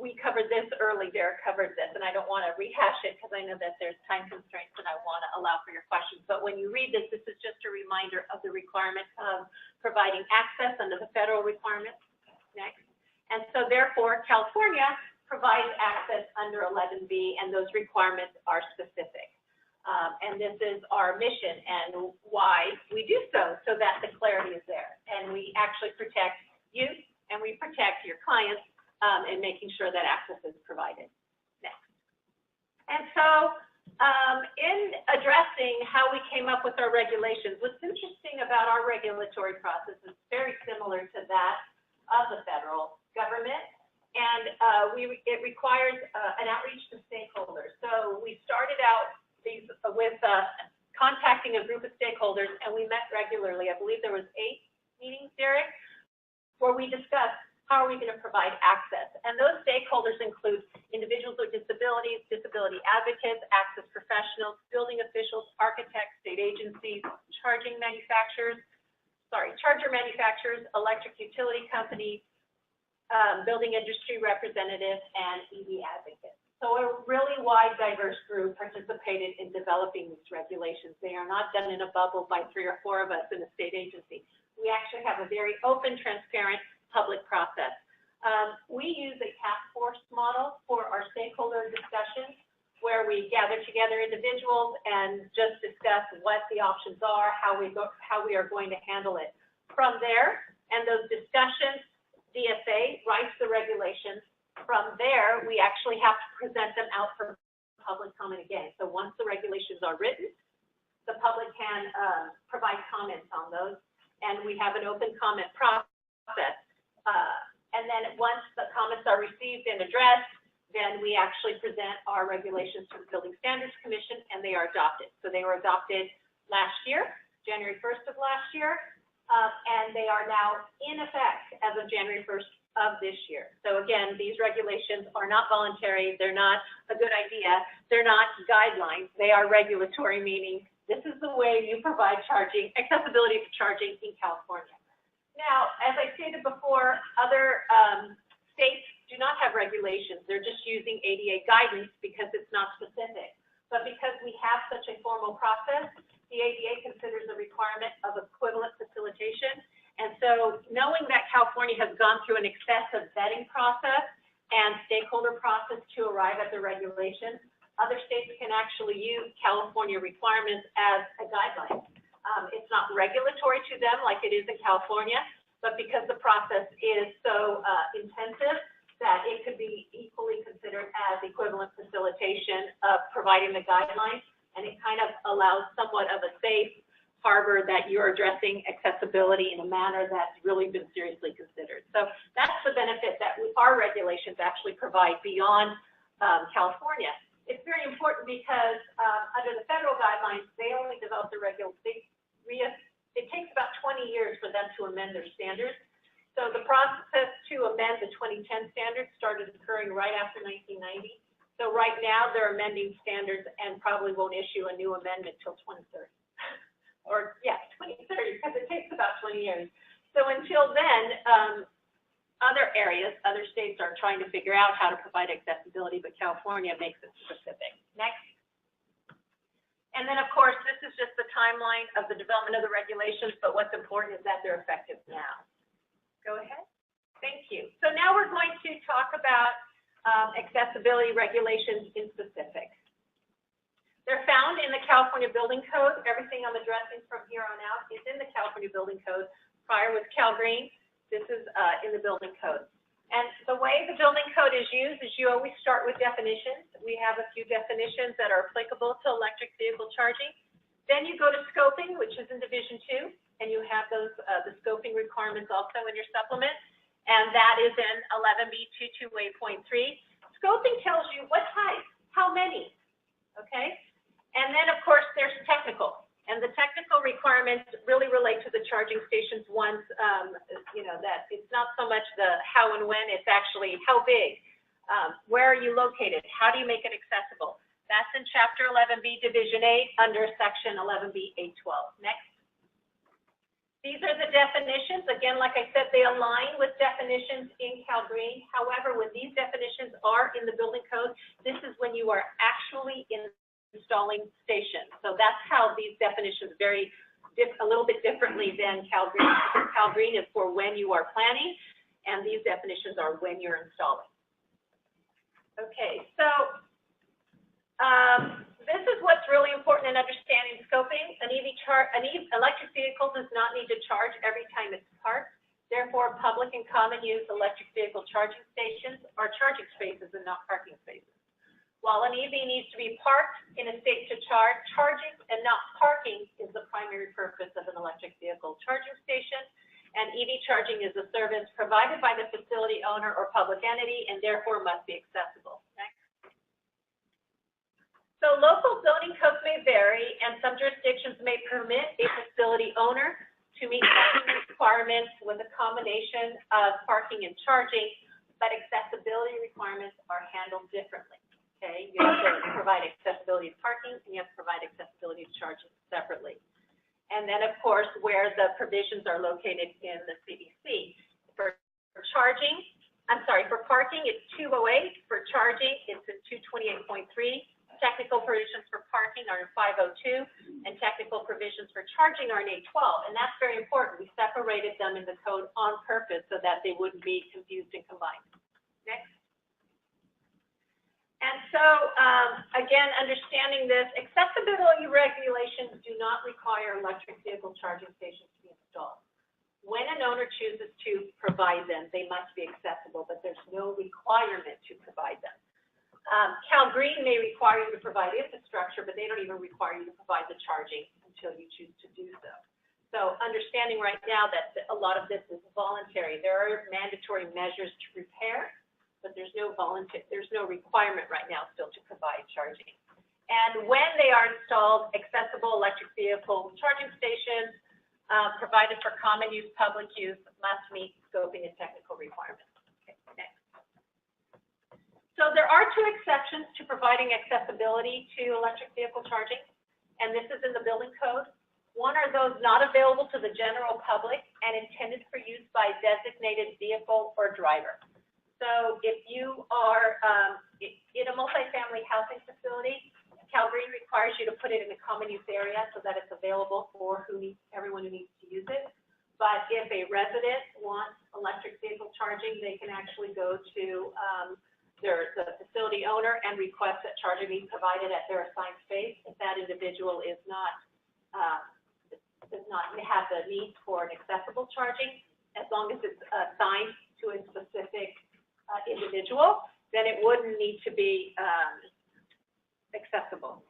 [SPEAKER 3] we covered this early, Derek covered this, and I don't want to rehash it because I know that there's time constraints and I want to allow for your questions. But when you read this, this is just a reminder of the requirement of providing access under the federal requirements. Next. And so therefore, California provides access under 11B, and those requirements are specific. And this is our mission and why we do so that the clarity is there. And we actually protect you and we protect your clients in making sure that access is provided. Next. And so in addressing how we came up with our regulations, what's interesting about our regulatory process is very similar to that of the federal government. And it requires an outreach to stakeholders. So we started out with contacting a group of stakeholders, and we met regularly. I believe there was 8 meetings, Derek, where we discussed how are we going to provide access. And those stakeholders include individuals with disabilities, disability advocates, access professionals, building officials, architects, state agencies, charger manufacturers, electric utility companies, building industry representatives, and EV advocates. So a really wide, diverse group participated in developing these regulations. They are not done in a bubble by 3 or 4 of us in a state agency. We actually have a very open, transparent public process. We use a task force model for our stakeholder discussions, where we gather together individuals and just discuss what the options are, how we are going to handle it. From there, and those discussions, DSA writes the regulations. From there, we actually have to present them out for public comment again. So once the regulations are written, the public can provide comments on those, and we have an open comment process. And then once the comments are received and addressed, then we actually present our regulations to the Building Standards Commission, and they are adopted. So they were adopted last year, January 1st of last year, and they are now in effect as of January 1st of this year. So again, these regulations are not voluntary. They're not a good idea. They're not guidelines. They are regulatory, meaning this is the way you provide charging, accessibility for charging in California. Now, as I stated before, other states do not have regulations. They're just using ADA guidance because it's not specific. But because we have such a formal process, the ADA considers a requirement of equivalent facilitation. And so knowing that California has gone through an excessive vetting process and stakeholder process to arrive at the regulations, other states can actually use California requirements as a guideline. It's not regulatory to them like it is in California, but because the process is so intensive that it could be equally considered as equivalent facilitation of providing the guidelines, and it kind of allows somewhat of a safe harbor that you're addressing accessibility in a manner that's really been seriously considered. So that's the benefit that our regulations actually provide beyond California. It's very important because under the federal guidelines, they only develop the it takes about 20 years for them to amend their standards. So the process to amend the 2010 standards started occurring right after 1990. So right now they're amending standards and probably won't issue a new amendment till 2030. Or yes, 2030, because it takes about 20 years. So until then, other areas, other states are trying to figure out how to provide accessibility, but California makes it specific. Next. And then, of course, this is just the timeline of the development of the regulations, but what's important is that they're effective now. Go ahead. Thank you. So now we're going to talk about accessibility regulations in specific. They're found in the California Building Code. Everything I'm addressing from here on out is in the California Building Code. Prior was Cal Green. This is in the Building Code. And the way the Building Code is used is you always start with definitions. We have a few definitions that are applicable to electric vehicle charging. Then you go to scoping, which is in Division 2, and you have those the scoping requirements also in your supplement, and that is in 11B22A.3. Scoping tells you what type, how many, okay? And then, of course, there's technical. And the technical requirements really relate to the charging stations once, that it's not so much the how and when, it's actually how big, where are you located, how do you make it accessible. That's in Chapter 11B, Division 8, under Section 11B.8.12. Next. These are the definitions. Again, like I said, they align with definitions in Cal Green. However, when these definitions are in the Building Code, this is when you are actually installing stations. So that's how these definitions vary a little bit differently than Cal Green. Cal Green is for when you are planning, and these definitions are when you're installing. Okay, so this is what's really important in understanding scoping. An electric vehicle does not need to charge every time it's parked. Therefore, public and common use electric vehicle charging stations are charging spaces and not parking spaces. While an EV needs to be parked in a state to charge, charging and not parking is the primary purpose of an electric vehicle charging station. And EV charging is a service provided by the facility owner or public entity and therefore must be accessible. Next. So local zoning codes may vary, and some jurisdictions may permit a facility owner to meet parking requirements with a combination of parking and charging, but accessibility requirements are handled differently. Okay, you have to provide accessibility to parking, and you have to provide accessibility to charging separately. And then, of course, where the provisions are located in the CBC. For parking, it's 208. For charging, it's in 228.3. Technical provisions for parking are in 502, and technical provisions for charging are in 812. And that's very important. We separated them in the code on purpose so that they wouldn't be confused and combined. Next. And so, again, understanding this, accessibility regulations do not require electric vehicle charging stations to be installed. When an owner chooses to provide them, they must be accessible, but there's no requirement to provide them. Cal Green may require you to provide infrastructure, but they don't even require you to provide the charging until you choose to do so. So understanding right now that a lot of this is voluntary. There are mandatory measures to repair, but there's no requirement right now still to provide charging. And when they are installed, accessible electric vehicle charging stations provided for common use, public use must meet scoping and technical requirements. Okay, next. So there are two exceptions to providing accessibility to electric vehicle charging, and this is in the Building Code. One are those not available to the general public and intended for use by designated vehicle or driver. So if you are in a multifamily housing facility, Cal Green requires you to put it in a common use area so that it's available for everyone who needs to use it. But if a resident wants electric vehicle charging, they can actually go to the facility owner and request that charging be provided at their assigned space if that individual does not have the need for an accessible charging. As long as it's assigned to a specific individual, then it wouldn't need to be accessible.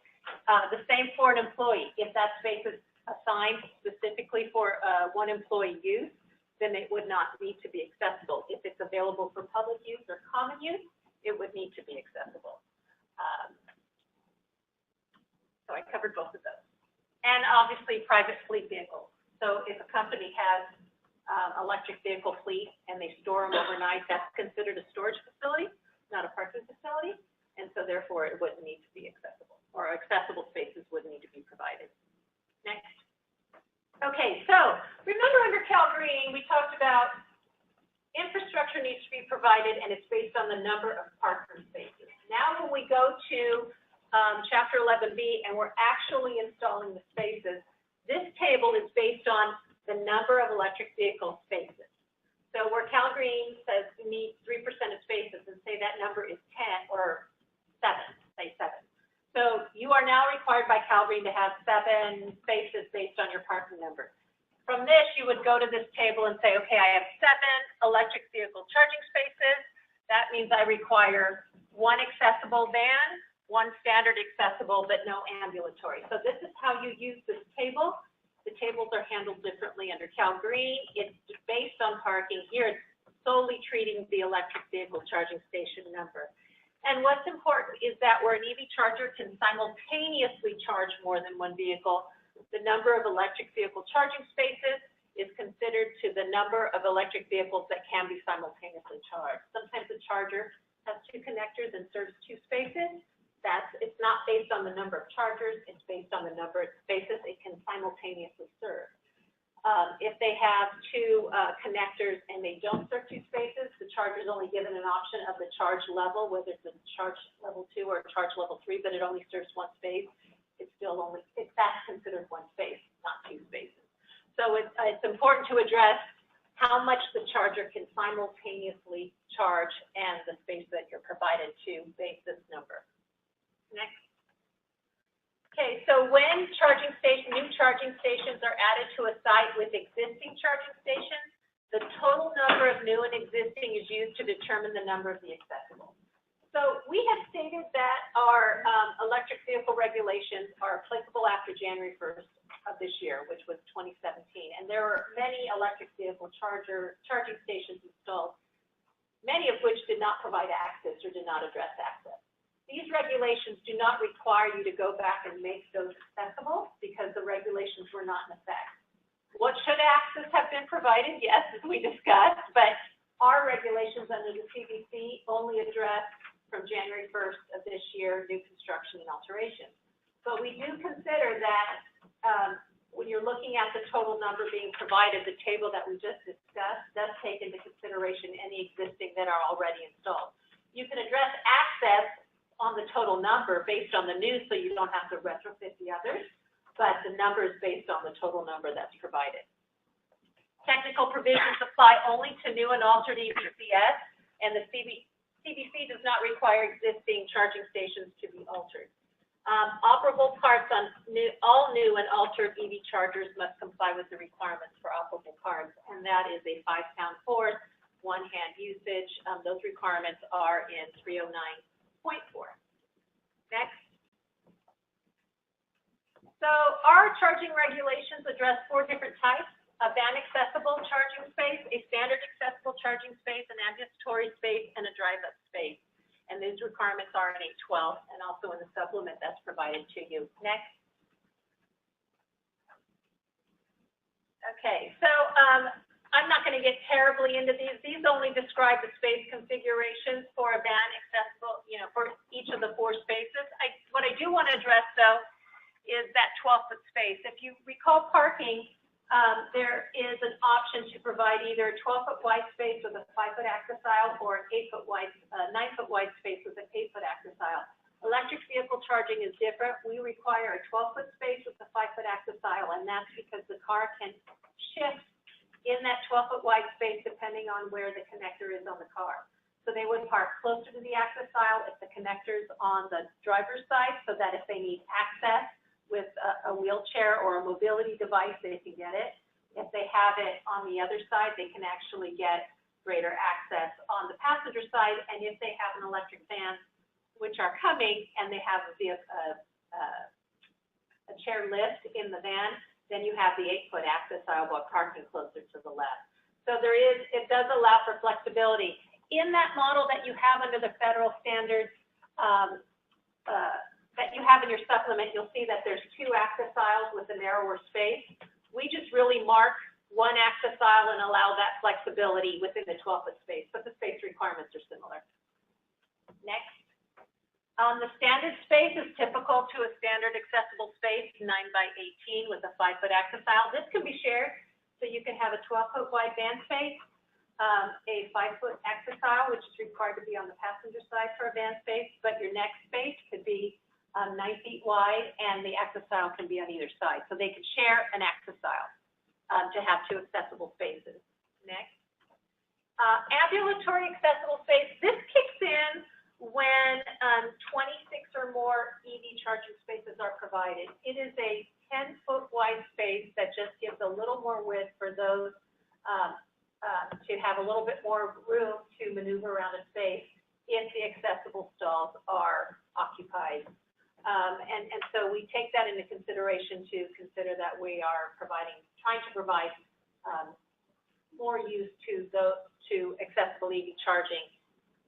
[SPEAKER 3] The same for an employee. If that space is assigned specifically for one employee use, then it would not need to be accessible. If it's available for public use or common use, it would need to be accessible. covered both of those. And obviously private fleet vehicles. So if a company has electric vehicle fleet and they store them overnight, that's considered a storage facility, not a parking facility. And so therefore it wouldn't need to be accessible, or accessible spaces wouldn't need to be provided. Next. Okay, so remember under Cal Green, we talked about infrastructure needs to be provided and it's based on the number of parking spaces. Now when we go to Chapter 11B and we're actually installing the spaces, this table is based on the number of electric vehicle spaces. So where Cal Green says we need 3% of spaces, and say that number is 10 or 7, say 7. So you are now required by Cal Green to have 7 spaces based on your parking number. From this, you would go to this table and say, okay, I have 7 electric vehicle charging spaces. That means I require 1 accessible van, 1 standard accessible, but no ambulatory. So this is how you use this table. The tables are handled differently under Cal Green. It's based on parking. Here, it's solely treating the electric vehicle charging station number. And what's important is that where an EV charger can simultaneously charge more than 1 vehicle, the number of electric vehicle charging spaces is considered to the number of electric vehicles that can be simultaneously charged. Sometimes a charger has 2 connectors and serves 2 spaces. It's not based on the number of chargers, it's based on the number of spaces it can simultaneously serve. If they have 2 connectors and they don't serve 2 spaces, the charger is only given an option of the charge level, whether it's a charge level 2 or charge level 3, but it only serves 1 space. That's considered 1 space, not 2 spaces. So it's important to address how much the charger can simultaneously charge and the space that you're provided to base this number. Next. Okay, so when new charging stations are added to a site with existing charging stations, the total number of new and existing is used to determine the number of the accessible. So we have stated that our electric vehicle regulations are applicable after January 1st of this year, which was 2017. And there are many electric vehicle charging stations installed, many of which did not provide access or did not address access. These regulations do not require you to go back and make those accessible because the regulations were not in effect. What should access have been provided? Yes, as we discussed, but our regulations under the CBC only address from January 1st of this year new construction and alterations. But we do consider that when you're looking at the total number being provided, the table that we just discussed does take into consideration any existing that are already installed. You can address access on the total number based on the new, so you don't have to retrofit the others, but the number is based on the total number that's provided. Technical provisions apply only to new and altered EVCS, and the CBC does not require existing charging stations to be altered. Operable parts on all new and altered EV chargers must comply with the requirements for operable parts, and that is a 5-pound force, 1-hand usage. Those requirements are in 309.4. Next. So our charging regulations address 4 different types: a van accessible charging space, a standard accessible charging space, an ambulatory space, and a drive-up space. And these requirements are in 812 and also in the supplement that's provided to you. Next. Okay, so I'm not going to get terribly into these. These only describe the space configurations for a van accessible, for each of the 4 spaces. What I do want to address, though, is that 12-foot space. If you recall parking, there is an option to provide either a 12-foot wide space with a 5-foot access aisle or an 8-foot wide, 9-foot wide space with an 8-foot access aisle. Electric vehicle charging is different. We require a 12-foot space with a 5-foot access aisle, and that's because the car can shift in that 12-foot wide space depending on where the connector is on the car. So they would park closer to the access aisle if the connector's on the driver's side, so that if they need access with a wheelchair or a mobility device, they can get it. If they have it on the other side, they can actually get greater access on the passenger side. And if they have an electric van, which are coming, and they have a chair lift in the van, then you have the 8-foot access aisle while parking closer to the left. So it does allow for flexibility. In that model that you have under the federal standards that you have in your supplement, you'll see that there's 2 access aisles with a narrower space. We just really mark one access aisle and allow that flexibility within the 12-foot space, but the space requirements are similar. Next. The standard space is typical to a standard accessible space, 9 by 18 with a 5-foot access aisle. This can be shared, so you can have a 12-foot wide van space, a 5-foot access aisle, which is required to be on the passenger side for a van space, but your next space could be 9 feet wide, and the access aisle can be on either side. So they could share an access aisle to have 2 accessible spaces. Next. Ambulatory accessible space. This kicks in when 26 or more EV charging spaces are provided. It is a 10-foot wide space that just gives a little more width for those to have a little bit more room to maneuver around a space if the accessible stalls are occupied. And so we take that into consideration to consider that we are trying to provide more use to accessible EV charging,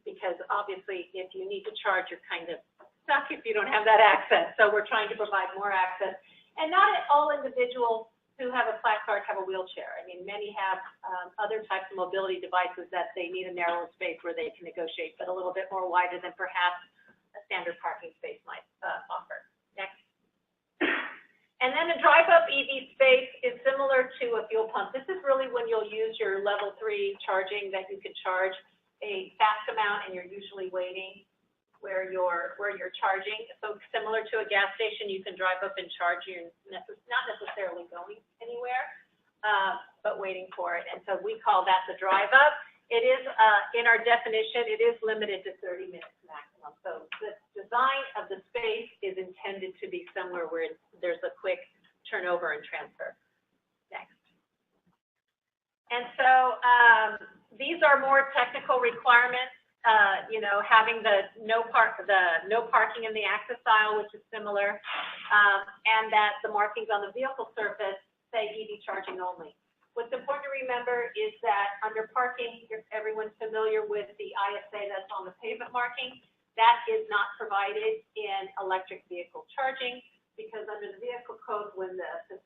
[SPEAKER 3] because obviously if you need to charge, you're kind of stuck if you don't have that access. So we're trying to provide more access. And not all individuals who have a flat card have a wheelchair. I mean, many have other types of mobility devices that they need a narrower space where they can negotiate, but a little bit more wider than perhaps a standard parking space might offer. Next. And then a drive-up EV space is similar to a fuel pump. This is really when you'll use your level 3 charging that you can charge a fast amount, and you're usually waiting where you're charging. So similar to a gas station, you can drive up and charge. You're not necessarily going anywhere, but waiting for it. And so we call that the drive up. It is in our definition, it is limited to 30 minutes maximum. So the design of the space is intended to be somewhere where there's a quick turnover and transfer. Next. And so these are more technical requirements. Having the no parking in the access aisle, which is similar, and that the markings on the vehicle surface say EV charging only. What's important to remember is that under parking, everyone's familiar with the ISA that's on the pavement marking. That is not provided in electric vehicle charging, because under the vehicle code, when the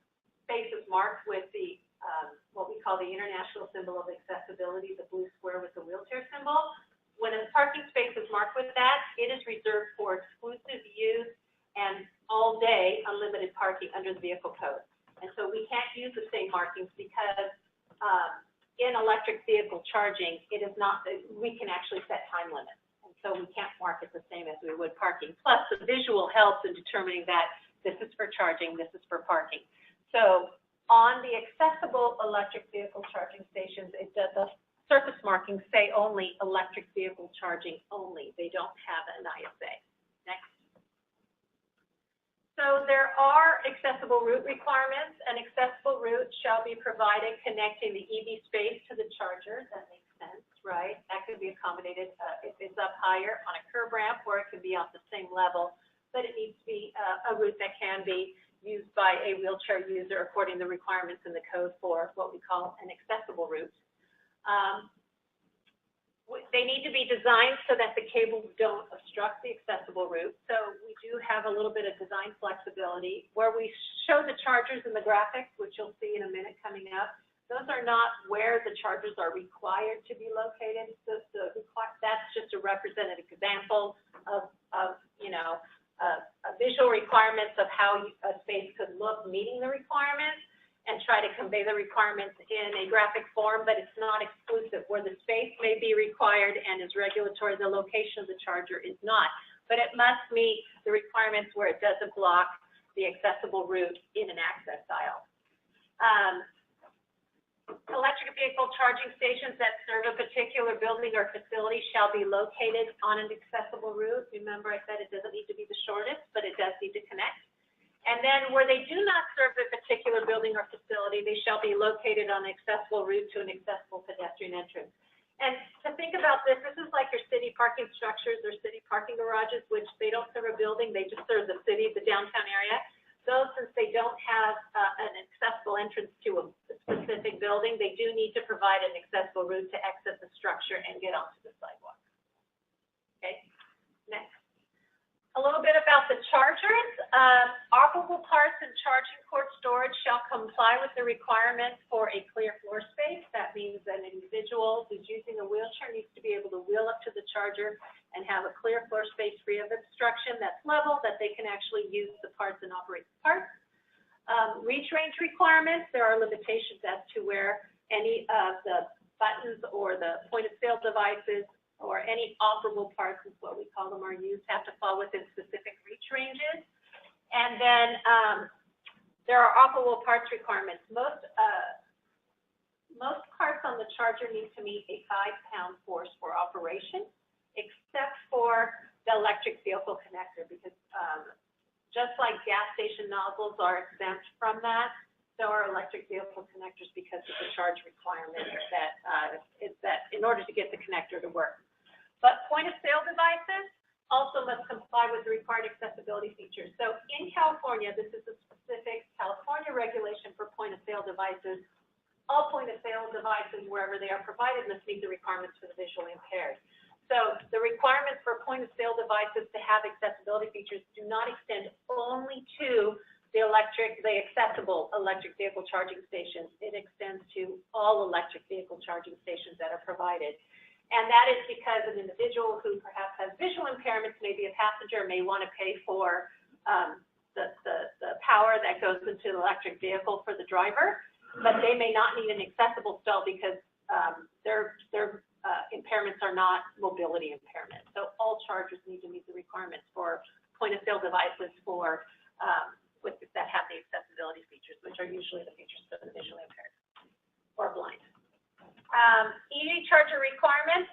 [SPEAKER 3] space is marked with the what we call the international symbol of accessibility, the blue square with the wheelchair symbol, when a parking space is marked with that, it is reserved for exclusive use and all day unlimited parking under the vehicle code. And so we can't use the same markings because in electric vehicle charging, it is not, we can actually set time limits. And so we can't mark it the same as we would parking. Plus the visual helps in determining that this is for charging, this is for parking. So on the accessible electric vehicle charging stations, the surface markings say only electric vehicle charging only. They don't have an ISA. Next. So there are accessible route requirements. An accessible route shall be provided connecting the EV space to the charger. That makes sense, right? That could be accommodated if it's up higher on a curb ramp, or it could be on the same level, but it needs to be a route that can be used by a wheelchair user according to the requirements in the code for what we call an accessible route. They need to be designed so that the cables don't obstruct the accessible route. So we do have a little bit of design flexibility where we show the chargers in the graphics, which you'll see in a minute coming up. Those are not where the chargers are required to be located. So that's just a representative example of visual requirements of how a space could look meeting the requirements, and try to convey the requirements in a graphic form, but it's not exclusive. Where the space may be required and is regulatory, the location of the charger is not. But it must meet the requirements where it doesn't block the accessible route in an access aisle. Electric vehicle charging stations that serve a particular building or facility shall be located on an accessible route. Remember, I said it doesn't need to be the shortest, but it does need to connect. And then where they do not serve a particular building or facility, they shall be located on an accessible route to an accessible pedestrian entrance. And to think about this, this is like your city parking structures or city parking garages, which they don't serve a building, they just serve the city, the downtown area. Those, since they don't have an accessible entrance to a specific building, they do need to provide an accessible route to exit the structure and get onto the sidewalk. Okay, next. A little bit about the chargers. Operable parts and charging port storage shall comply with the requirements for a clear floor space. That means that an individual who's using a wheelchair needs to be able to wheel up to the charger and have a clear floor space free of obstruction that's level, that they can actually use the parts and operate the parts. Reach range requirements. There are limitations as to where any of the buttons or the point of sale devices or any operable parts, is what we call them, are used, have to fall within specific reach ranges. And then there are operable parts requirements. Most parts on the charger need to meet a 5-pound force for operation, except for the electric vehicle connector, because just like gas station nozzles are exempt from that, so are electric vehicle connectors, because of the charge requirement that is that in order to get the connector to work. But point of sale devices also must comply with the required accessibility features. So in California, this is a specific California regulation for point of sale devices. All point of sale devices, wherever they are provided, must meet the requirements for the visually impaired. So the requirements for point of sale devices to have accessibility features do not extend only to the accessible electric vehicle charging stations. It extends to all electric vehicle charging stations that are provided. And that is because an individual who perhaps has visual impairments, maybe a passenger, may want to pay for the power that goes into the electric vehicle for the driver, but they may not need an accessible stall because their impairments are not mobility impairments. So all chargers need to meet the requirements for point of sale devices for that have the accessibility features, which are usually the features for the visually impaired or blind. EV charger requirements,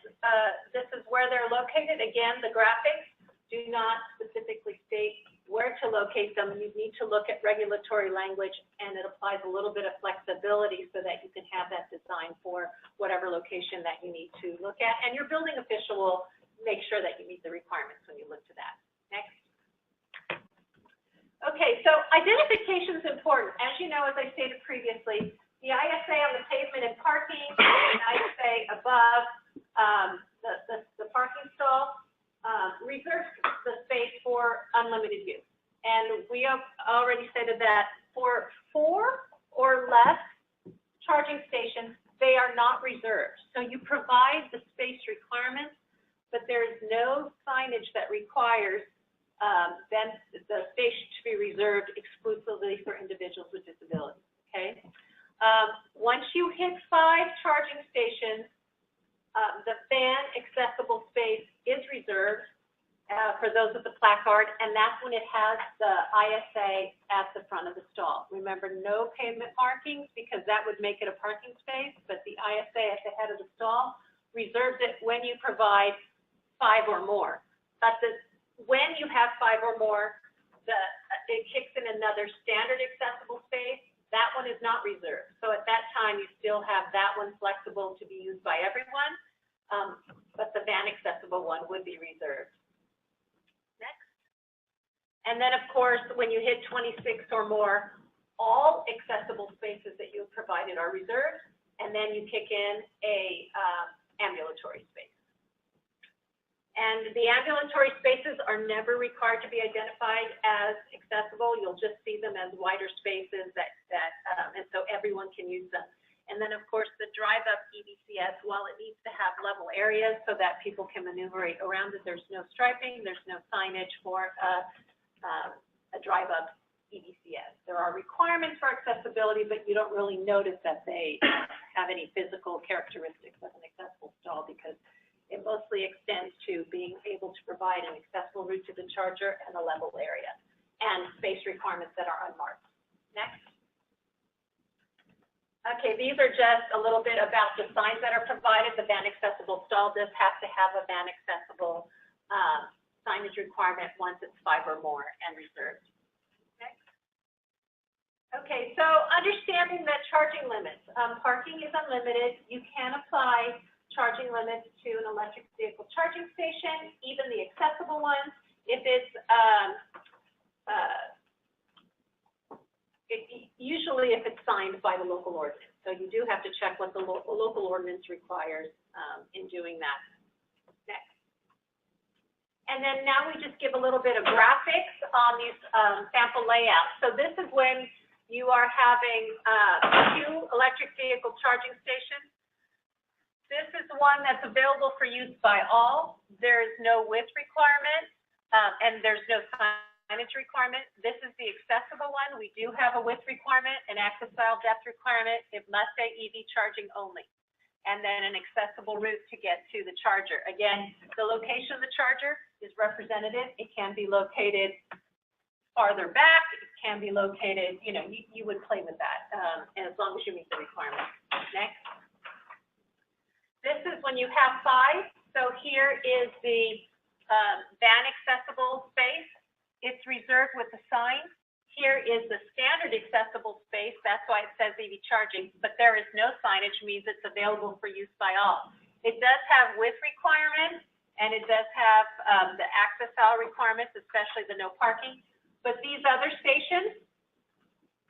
[SPEAKER 3] this is where they're located. Again, the graphics do not specifically state where to locate them. You need to look at regulatory language, and it applies a little bit of flexibility so that you can have that design for whatever location that you need to look at. And your building official will make sure that you meet the requirements when you look to that. Next. Okay, so identification is important. As you know, as I stated previously, the ISA on the pavement and parking, the ISA above the parking stall reserves the space for unlimited use. And we have already stated that for 4 or less charging stations, they are not reserved. So you provide the space requirements, but there is no signage that requires then the space to be reserved exclusively for individuals with disabilities, okay? Once you hit 5 charging stations, the van accessible space is reserved for those with the placard, and that's when it has the ISA at the front of the stall. Remember, no pavement markings, because that would make it a parking space, but the ISA at the head of the stall reserves it when you provide 5 or more. But when you have 5 or more, it kicks in another standard accessible space. That one is not reserved. So at that time, you still have that one flexible to be used by everyone, but the van accessible one would be reserved. Next. And then, of course, when you hit 26 or more, all accessible spaces that you have provided are reserved, and then you kick in a ambulatory space. And the ambulatory spaces are never required to be identified as accessible. You'll just see them as wider spaces and so everyone can use them. And then, of course, the drive-up EVCS, while it needs to have level areas so that people can maneuver around it, there's no striping, there's no signage for a drive-up EVCS. There are requirements for accessibility, but you don't really notice that they have any physical characteristics of an accessible stall, because it mostly extends to being able to provide an accessible route to the charger and a level area, and space requirements that are unmarked. Next. Okay, these are just a little bit about the signs that are provided. The van accessible stall does have to have a van accessible signage requirement once it's 5 or more and reserved. Next. Okay, so understanding that charging limits. Parking is unlimited. You can apply charging limits to an electric vehicle charging station, even the accessible ones, if it's usually if it's signed by the local ordinance. So you do have to check what the local ordinance requires in doing that. Next. And then now we just give a little bit of graphics on these sample layouts. So this is when you are having 2 electric vehicle charging stations. This is one that's available for use by all. There is no width requirement, and there's no signage requirement. This is the accessible one. We do have a width requirement, an access style depth requirement. It must say EV charging only, and then an accessible route to get to the charger. Again, the location of the charger is representative. It can be located farther back. It can be located, you know, you would play with that, and as long as you meet the requirements. Next. This is when you have size. So here is the van accessible space. It's reserved with the sign. Here is the standard accessible space. That's why it says EV charging, but there is no signage, means it's available for use by all. It does have width requirements, and it does have the access style requirements, especially the no parking. But these other stations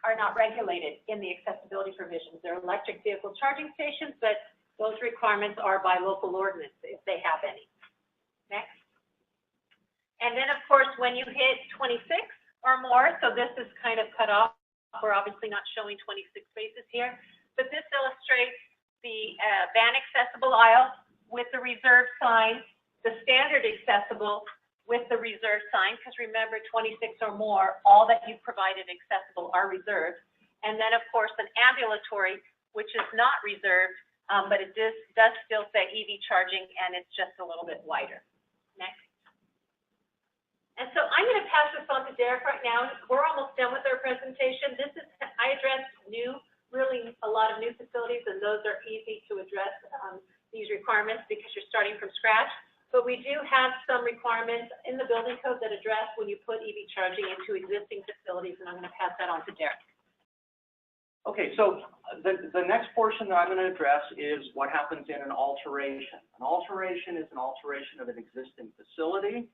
[SPEAKER 3] are not regulated in the accessibility provisions. They're electric vehicle charging stations, but those requirements are by local ordinance, if they have any. Next. And then, of course, when you hit 26 or more, so this is kind of cut off. We're obviously not showing 26 spaces here, but this illustrates the van accessible aisle with the reserved sign, the standard accessible with the reserved sign, because remember, 26 or more, all that you provided accessible are reserved. And then, of course, an ambulatory, which is not reserved, but it does still say EV charging, and it's just a little bit wider. Next. And so I'm going to pass this on to Derek right now. We're almost done with our presentation. I addressed really a lot of new facilities, and those are easy to address these requirements because you're starting from scratch. But we do have some requirements in the building code that address when you put EV charging into existing facilities, and I'm going to pass that on to Derek.
[SPEAKER 4] Okay, so the next portion that I'm going to address is what happens in an alteration. An alteration is an alteration of an existing facility.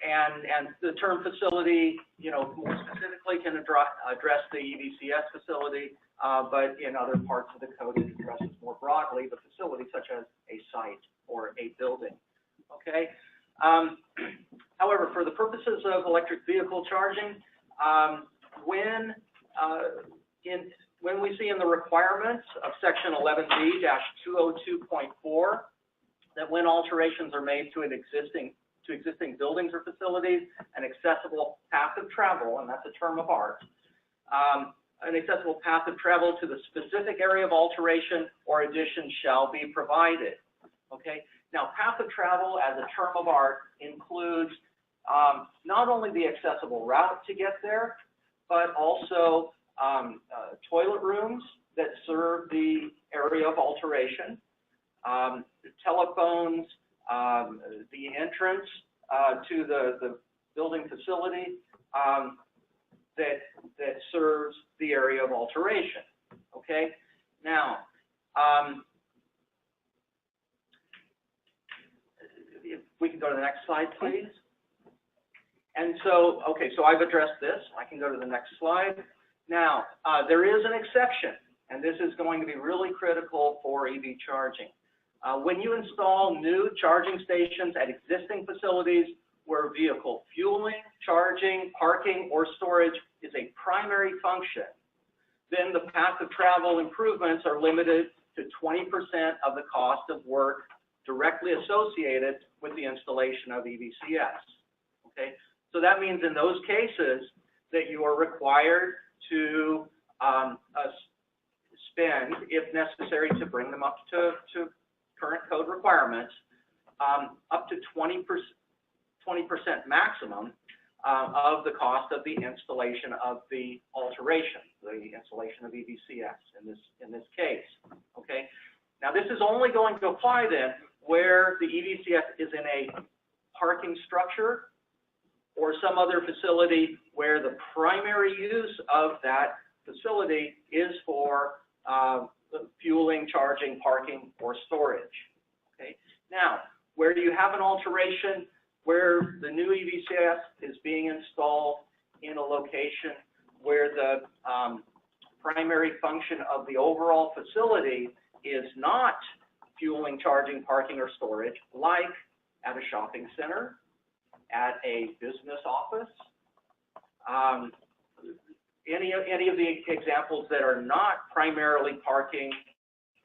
[SPEAKER 4] And the term facility, you know, more specifically can address the EVCS facility, but in other parts of the code it addresses more broadly the facility, such as a site or a building. Okay. However, for the purposes of electric vehicle charging, when we see in the requirements of section 11B-202.4 that when alterations are made to existing buildings or facilities, an accessible path of travel, and that's a term of art, an accessible path of travel to the specific area of alteration or addition shall be provided. Okay. Now, path of travel as a term of art includes not only the accessible route to get there, but also toilet rooms that serve the area of alteration, telephones, the entrance to the building facility that serves the area of alteration. Okay. Now, if we can go to the next slide, please. And so, okay, so I've addressed this. I can go to the next slide. Now, there is an exception, and this is going to be really critical for EV charging. When you install new charging stations at existing facilities where vehicle fueling, charging, parking, or storage is a primary function, then the path of travel improvements are limited to 20% of the cost of work directly associated with the installation of EVCS. Okay, so that means in those cases that you are required to spend, if necessary, to bring them up to current code requirements, up to 20% maximum of the cost of the installation of the alteration, the installation of EVCS in this case. Okay. Now this is only going to apply then where the EVCS is in a parking structure or some other facility where the primary use of that facility is for fueling, charging, parking, or storage. Okay. Now, where you have an alteration where the new EVCS is being installed in a location where the primary function of the overall facility is not fueling, charging, parking, or storage, like at a shopping center, at a business office, any of the examples that are not primarily parking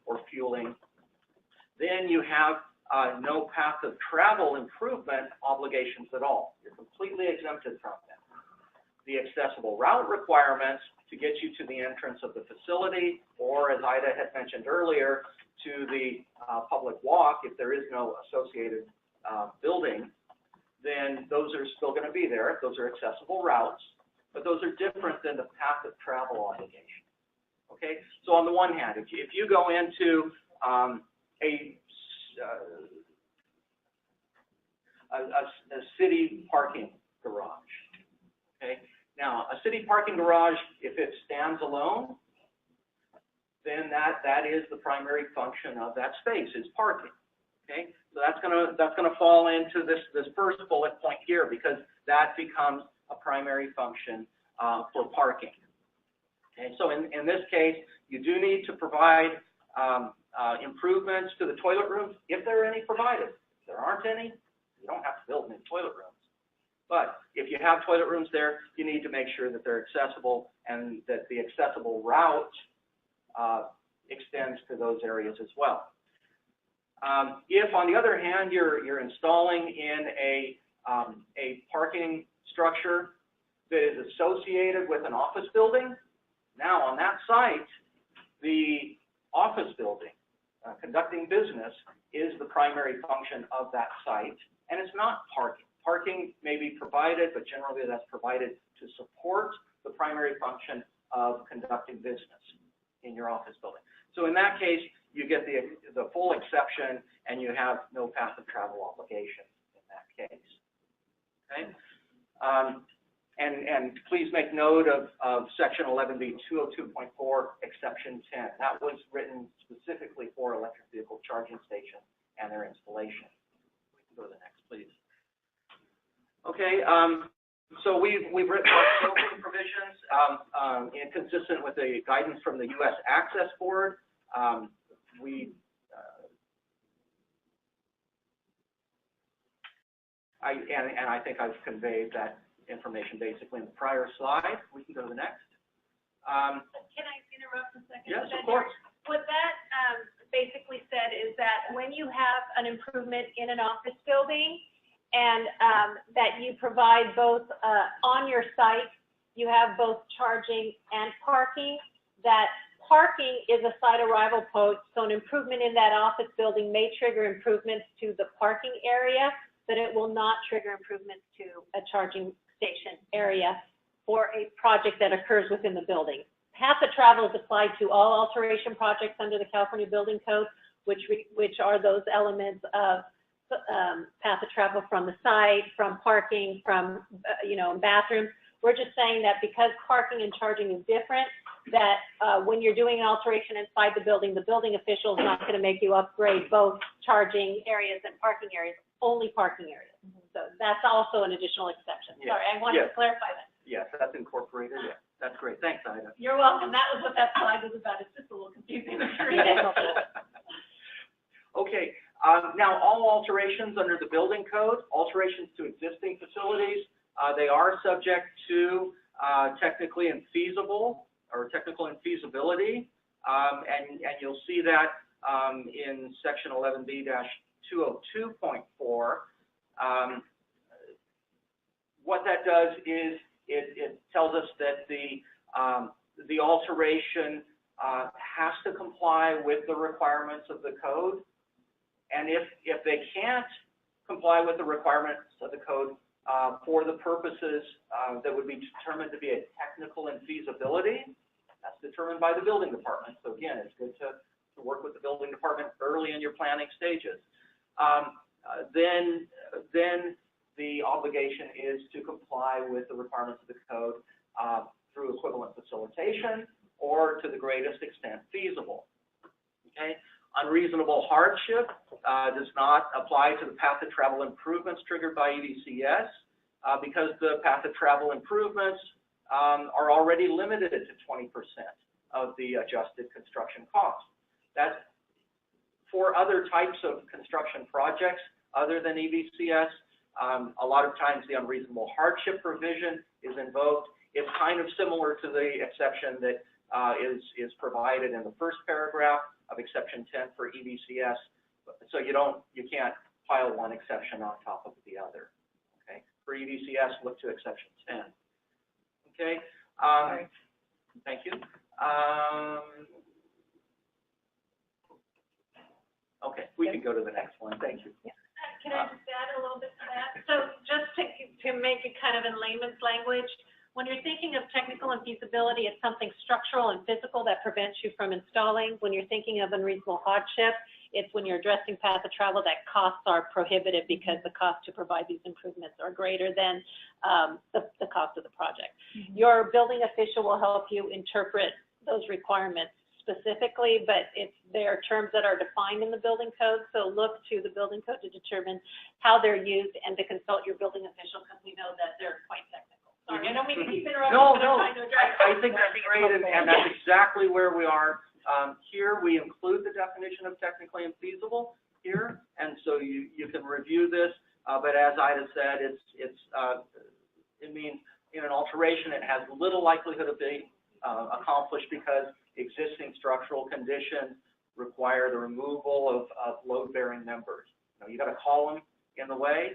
[SPEAKER 4] or fueling, then you have no path of travel improvement obligations at all. You're completely exempted from them. The accessible route requirements to get you to the entrance of the facility, or as Ida had mentioned earlier, to the public walk, if there is no associated building, then those are still going to be there. Those are accessible routes, but those are different than the path of travel obligation. Okay, so on the one hand, if you go into a city parking garage, okay, now a city parking garage, if it stands alone, then that is the primary function of that space, is parking. Okay, so that's gonna fall into this first bullet point here, because that becomes a primary function for parking. Okay, so in this case, you do need to provide improvements to the toilet rooms if there are any provided. If there aren't any, you don't have to build new toilet rooms. But if you have toilet rooms there, you need to make sure that they're accessible and that the accessible route extends to those areas as well. If, on the other hand, you're installing in a parking structure that is associated with an office building, now on that site, the office building conducting business is the primary function of that site, and it's not parking. Parking may be provided, but generally that's provided to support the primary function of conducting business in your office building. So in that case, you get the full exception, and you have no path of travel obligation in that case. Okay, and please make note of Section 11B 202.4 Exception 10. That was written specifically for electric vehicle charging stations and their installation. We can go to the next, please. Okay, so we've written our scoping provisions inconsistent with the guidance from the U.S. Access Board. I think I've conveyed that information basically in the prior slide. We can go to the next.
[SPEAKER 3] Can I interrupt a second?
[SPEAKER 4] Yes, of course.
[SPEAKER 3] What that basically said is that when you have an improvement in an office building and that you provide both on your site, you have both charging and parking, that parking is a site arrival point, so an improvement in that office building may trigger improvements to the parking area, but it will not trigger improvements to a charging station area for a project that occurs within the building. Path of travel is applied to all alteration projects under the California Building Code, which are those elements of path of travel from the site, from parking, from bathrooms. We're just saying that because parking and charging is different, that when you're doing an alteration inside the building official is not going to make you upgrade both charging areas and parking areas, only parking areas. So that's also an additional exception.
[SPEAKER 4] Yes.
[SPEAKER 3] Sorry, I wanted to clarify that.
[SPEAKER 4] Yes, that's incorporated. Yeah, that's great. Thanks, Ida.
[SPEAKER 3] You're welcome. That was what that slide was about. It's just a little confusing to read it.
[SPEAKER 4] Okay. Now, all alterations under the building code, alterations to existing facilities, they are subject to technical infeasibility, and you'll see that in Section 11B-202.4. What that does is it tells us that the alteration has to comply with the requirements of the code. And if they can't comply with the requirements of the code for the purposes that would be determined to be a technical infeasibility, that's determined by the building department. So again, it's good to work with the building department early in your planning stages. Then the obligation is to comply with the requirements of the code through equivalent facilitation or to the greatest extent feasible. Okay. Unreasonable hardship does not apply to the path of travel improvements triggered by EVCS because the path of travel improvements are already limited to 20% of the adjusted construction cost. That's for other types of construction projects. other than EVCS. A lot of times the unreasonable hardship provision is invoked. It's kind of similar to the exception that is provided in the first paragraph of exception 10 for EVCS. So you can't pile one exception on top of the other. Okay. For EVCS, look to exception 10. Okay. Thank you. Okay, we can go to the next one. Thank you.
[SPEAKER 3] Can I just add a little bit to that? So just to make it kind of in layman's language, when you're thinking of technical and feasibility, it's something structural and physical that prevents you from installing. When you're thinking of unreasonable hardship, it's when you're addressing path of travel that costs are prohibitive because the cost to provide these improvements are greater than the cost of the project. Your building official will help you interpret those requirements specifically, but there are terms that are defined in the building code, so look to the building code to determine how they're used and to consult your building official because we know that they're quite technical. Sorry, I don't mean to keep interrupting, but I'm trying to address.
[SPEAKER 4] I think that's great, and that's exactly where we are. Here we include the definition of technically infeasible here, and so you can review this, but as Ida said, it means in an alteration it has little likelihood of being accomplished because existing structural conditions require the removal of load-bearing members. You got a column in the way,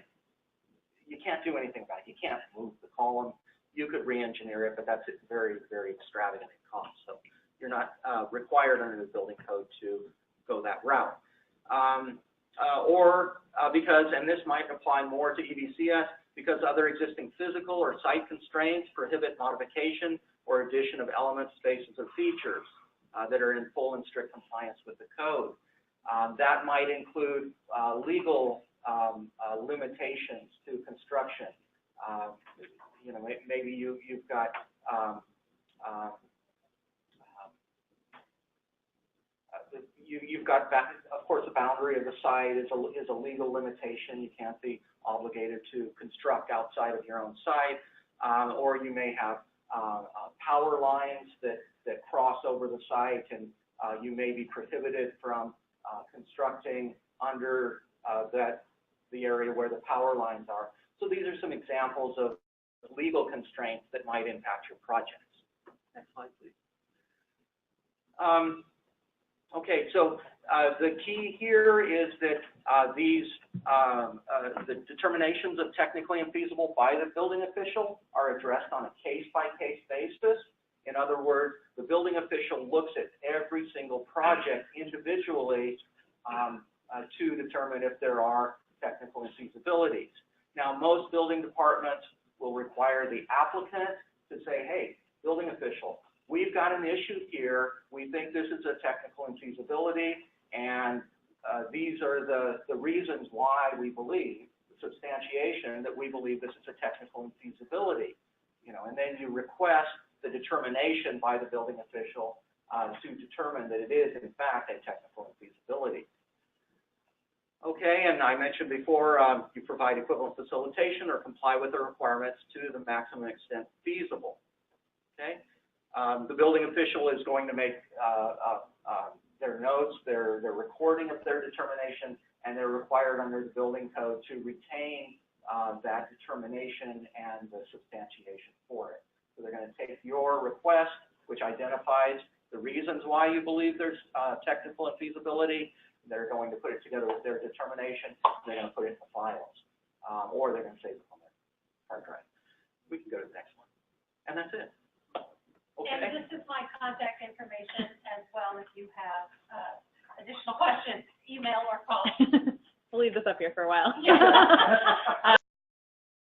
[SPEAKER 4] you can't do anything about it. You can't move the column. You could re-engineer it, but that's very, very extravagant in cost. So you're not required under the building code to go that route. Because, and this might apply more to EVCS, because other existing physical or site constraints prohibit modification or addition of elements, spaces, or features that are in full and strict compliance with the code. That might include legal limitations to construction. Maybe you've got of course, the boundary of the site is a legal limitation. You can't be obligated to construct outside of your own site, or you may have power lines that cross over the site, and you may be prohibited from constructing under the area where the power lines are. So these are some examples of legal constraints that might impact your projects. Next slide, please. Okay, so the key here is that the determinations of technically infeasible by the building official are addressed on a case-by-case basis. In other words, the building official looks at every single project individually to determine if there are technical infeasibilities. Now, most building departments will require the applicant to say, hey, building official, we've got an issue here. We think this is a technical infeasibility, and these are the reasons why we believe, the substantiation that we believe this is a technical infeasibility. And then you request the determination by the building official to determine that it is, in fact, a technical infeasibility. Okay, and I mentioned before, you provide equivalent facilitation or comply with the requirements to the maximum extent feasible. Okay, the building official is going to make their notes, their recording of their determination, and they're required under the building code to retain that determination and the substantiation for it. So they're going to take your request, which identifies the reasons why you believe there's technical infeasibility. They're going to put it together with their determination. They're going to put it in the files, or they're going to save it on their hard drive. We can go to the next one, and that's it. Okay.
[SPEAKER 3] And this is my contact information as well. If you have additional questions, email or call.
[SPEAKER 1] We'll leave this up here for a while.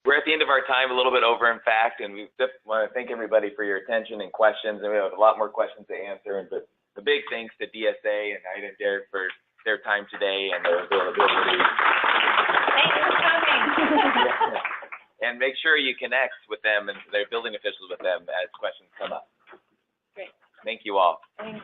[SPEAKER 2] We're at the end of our time, a little bit over, in fact, and we just want to thank everybody for your attention and questions. And we have a lot more questions to answer. But the big thanks to DSA and Ida and Derek for their time today and their availability.
[SPEAKER 3] Thanks for coming.
[SPEAKER 2] And make sure you connect with them and their building officials with them as questions come up.
[SPEAKER 1] Great.
[SPEAKER 2] Thank you all.
[SPEAKER 1] Thanks.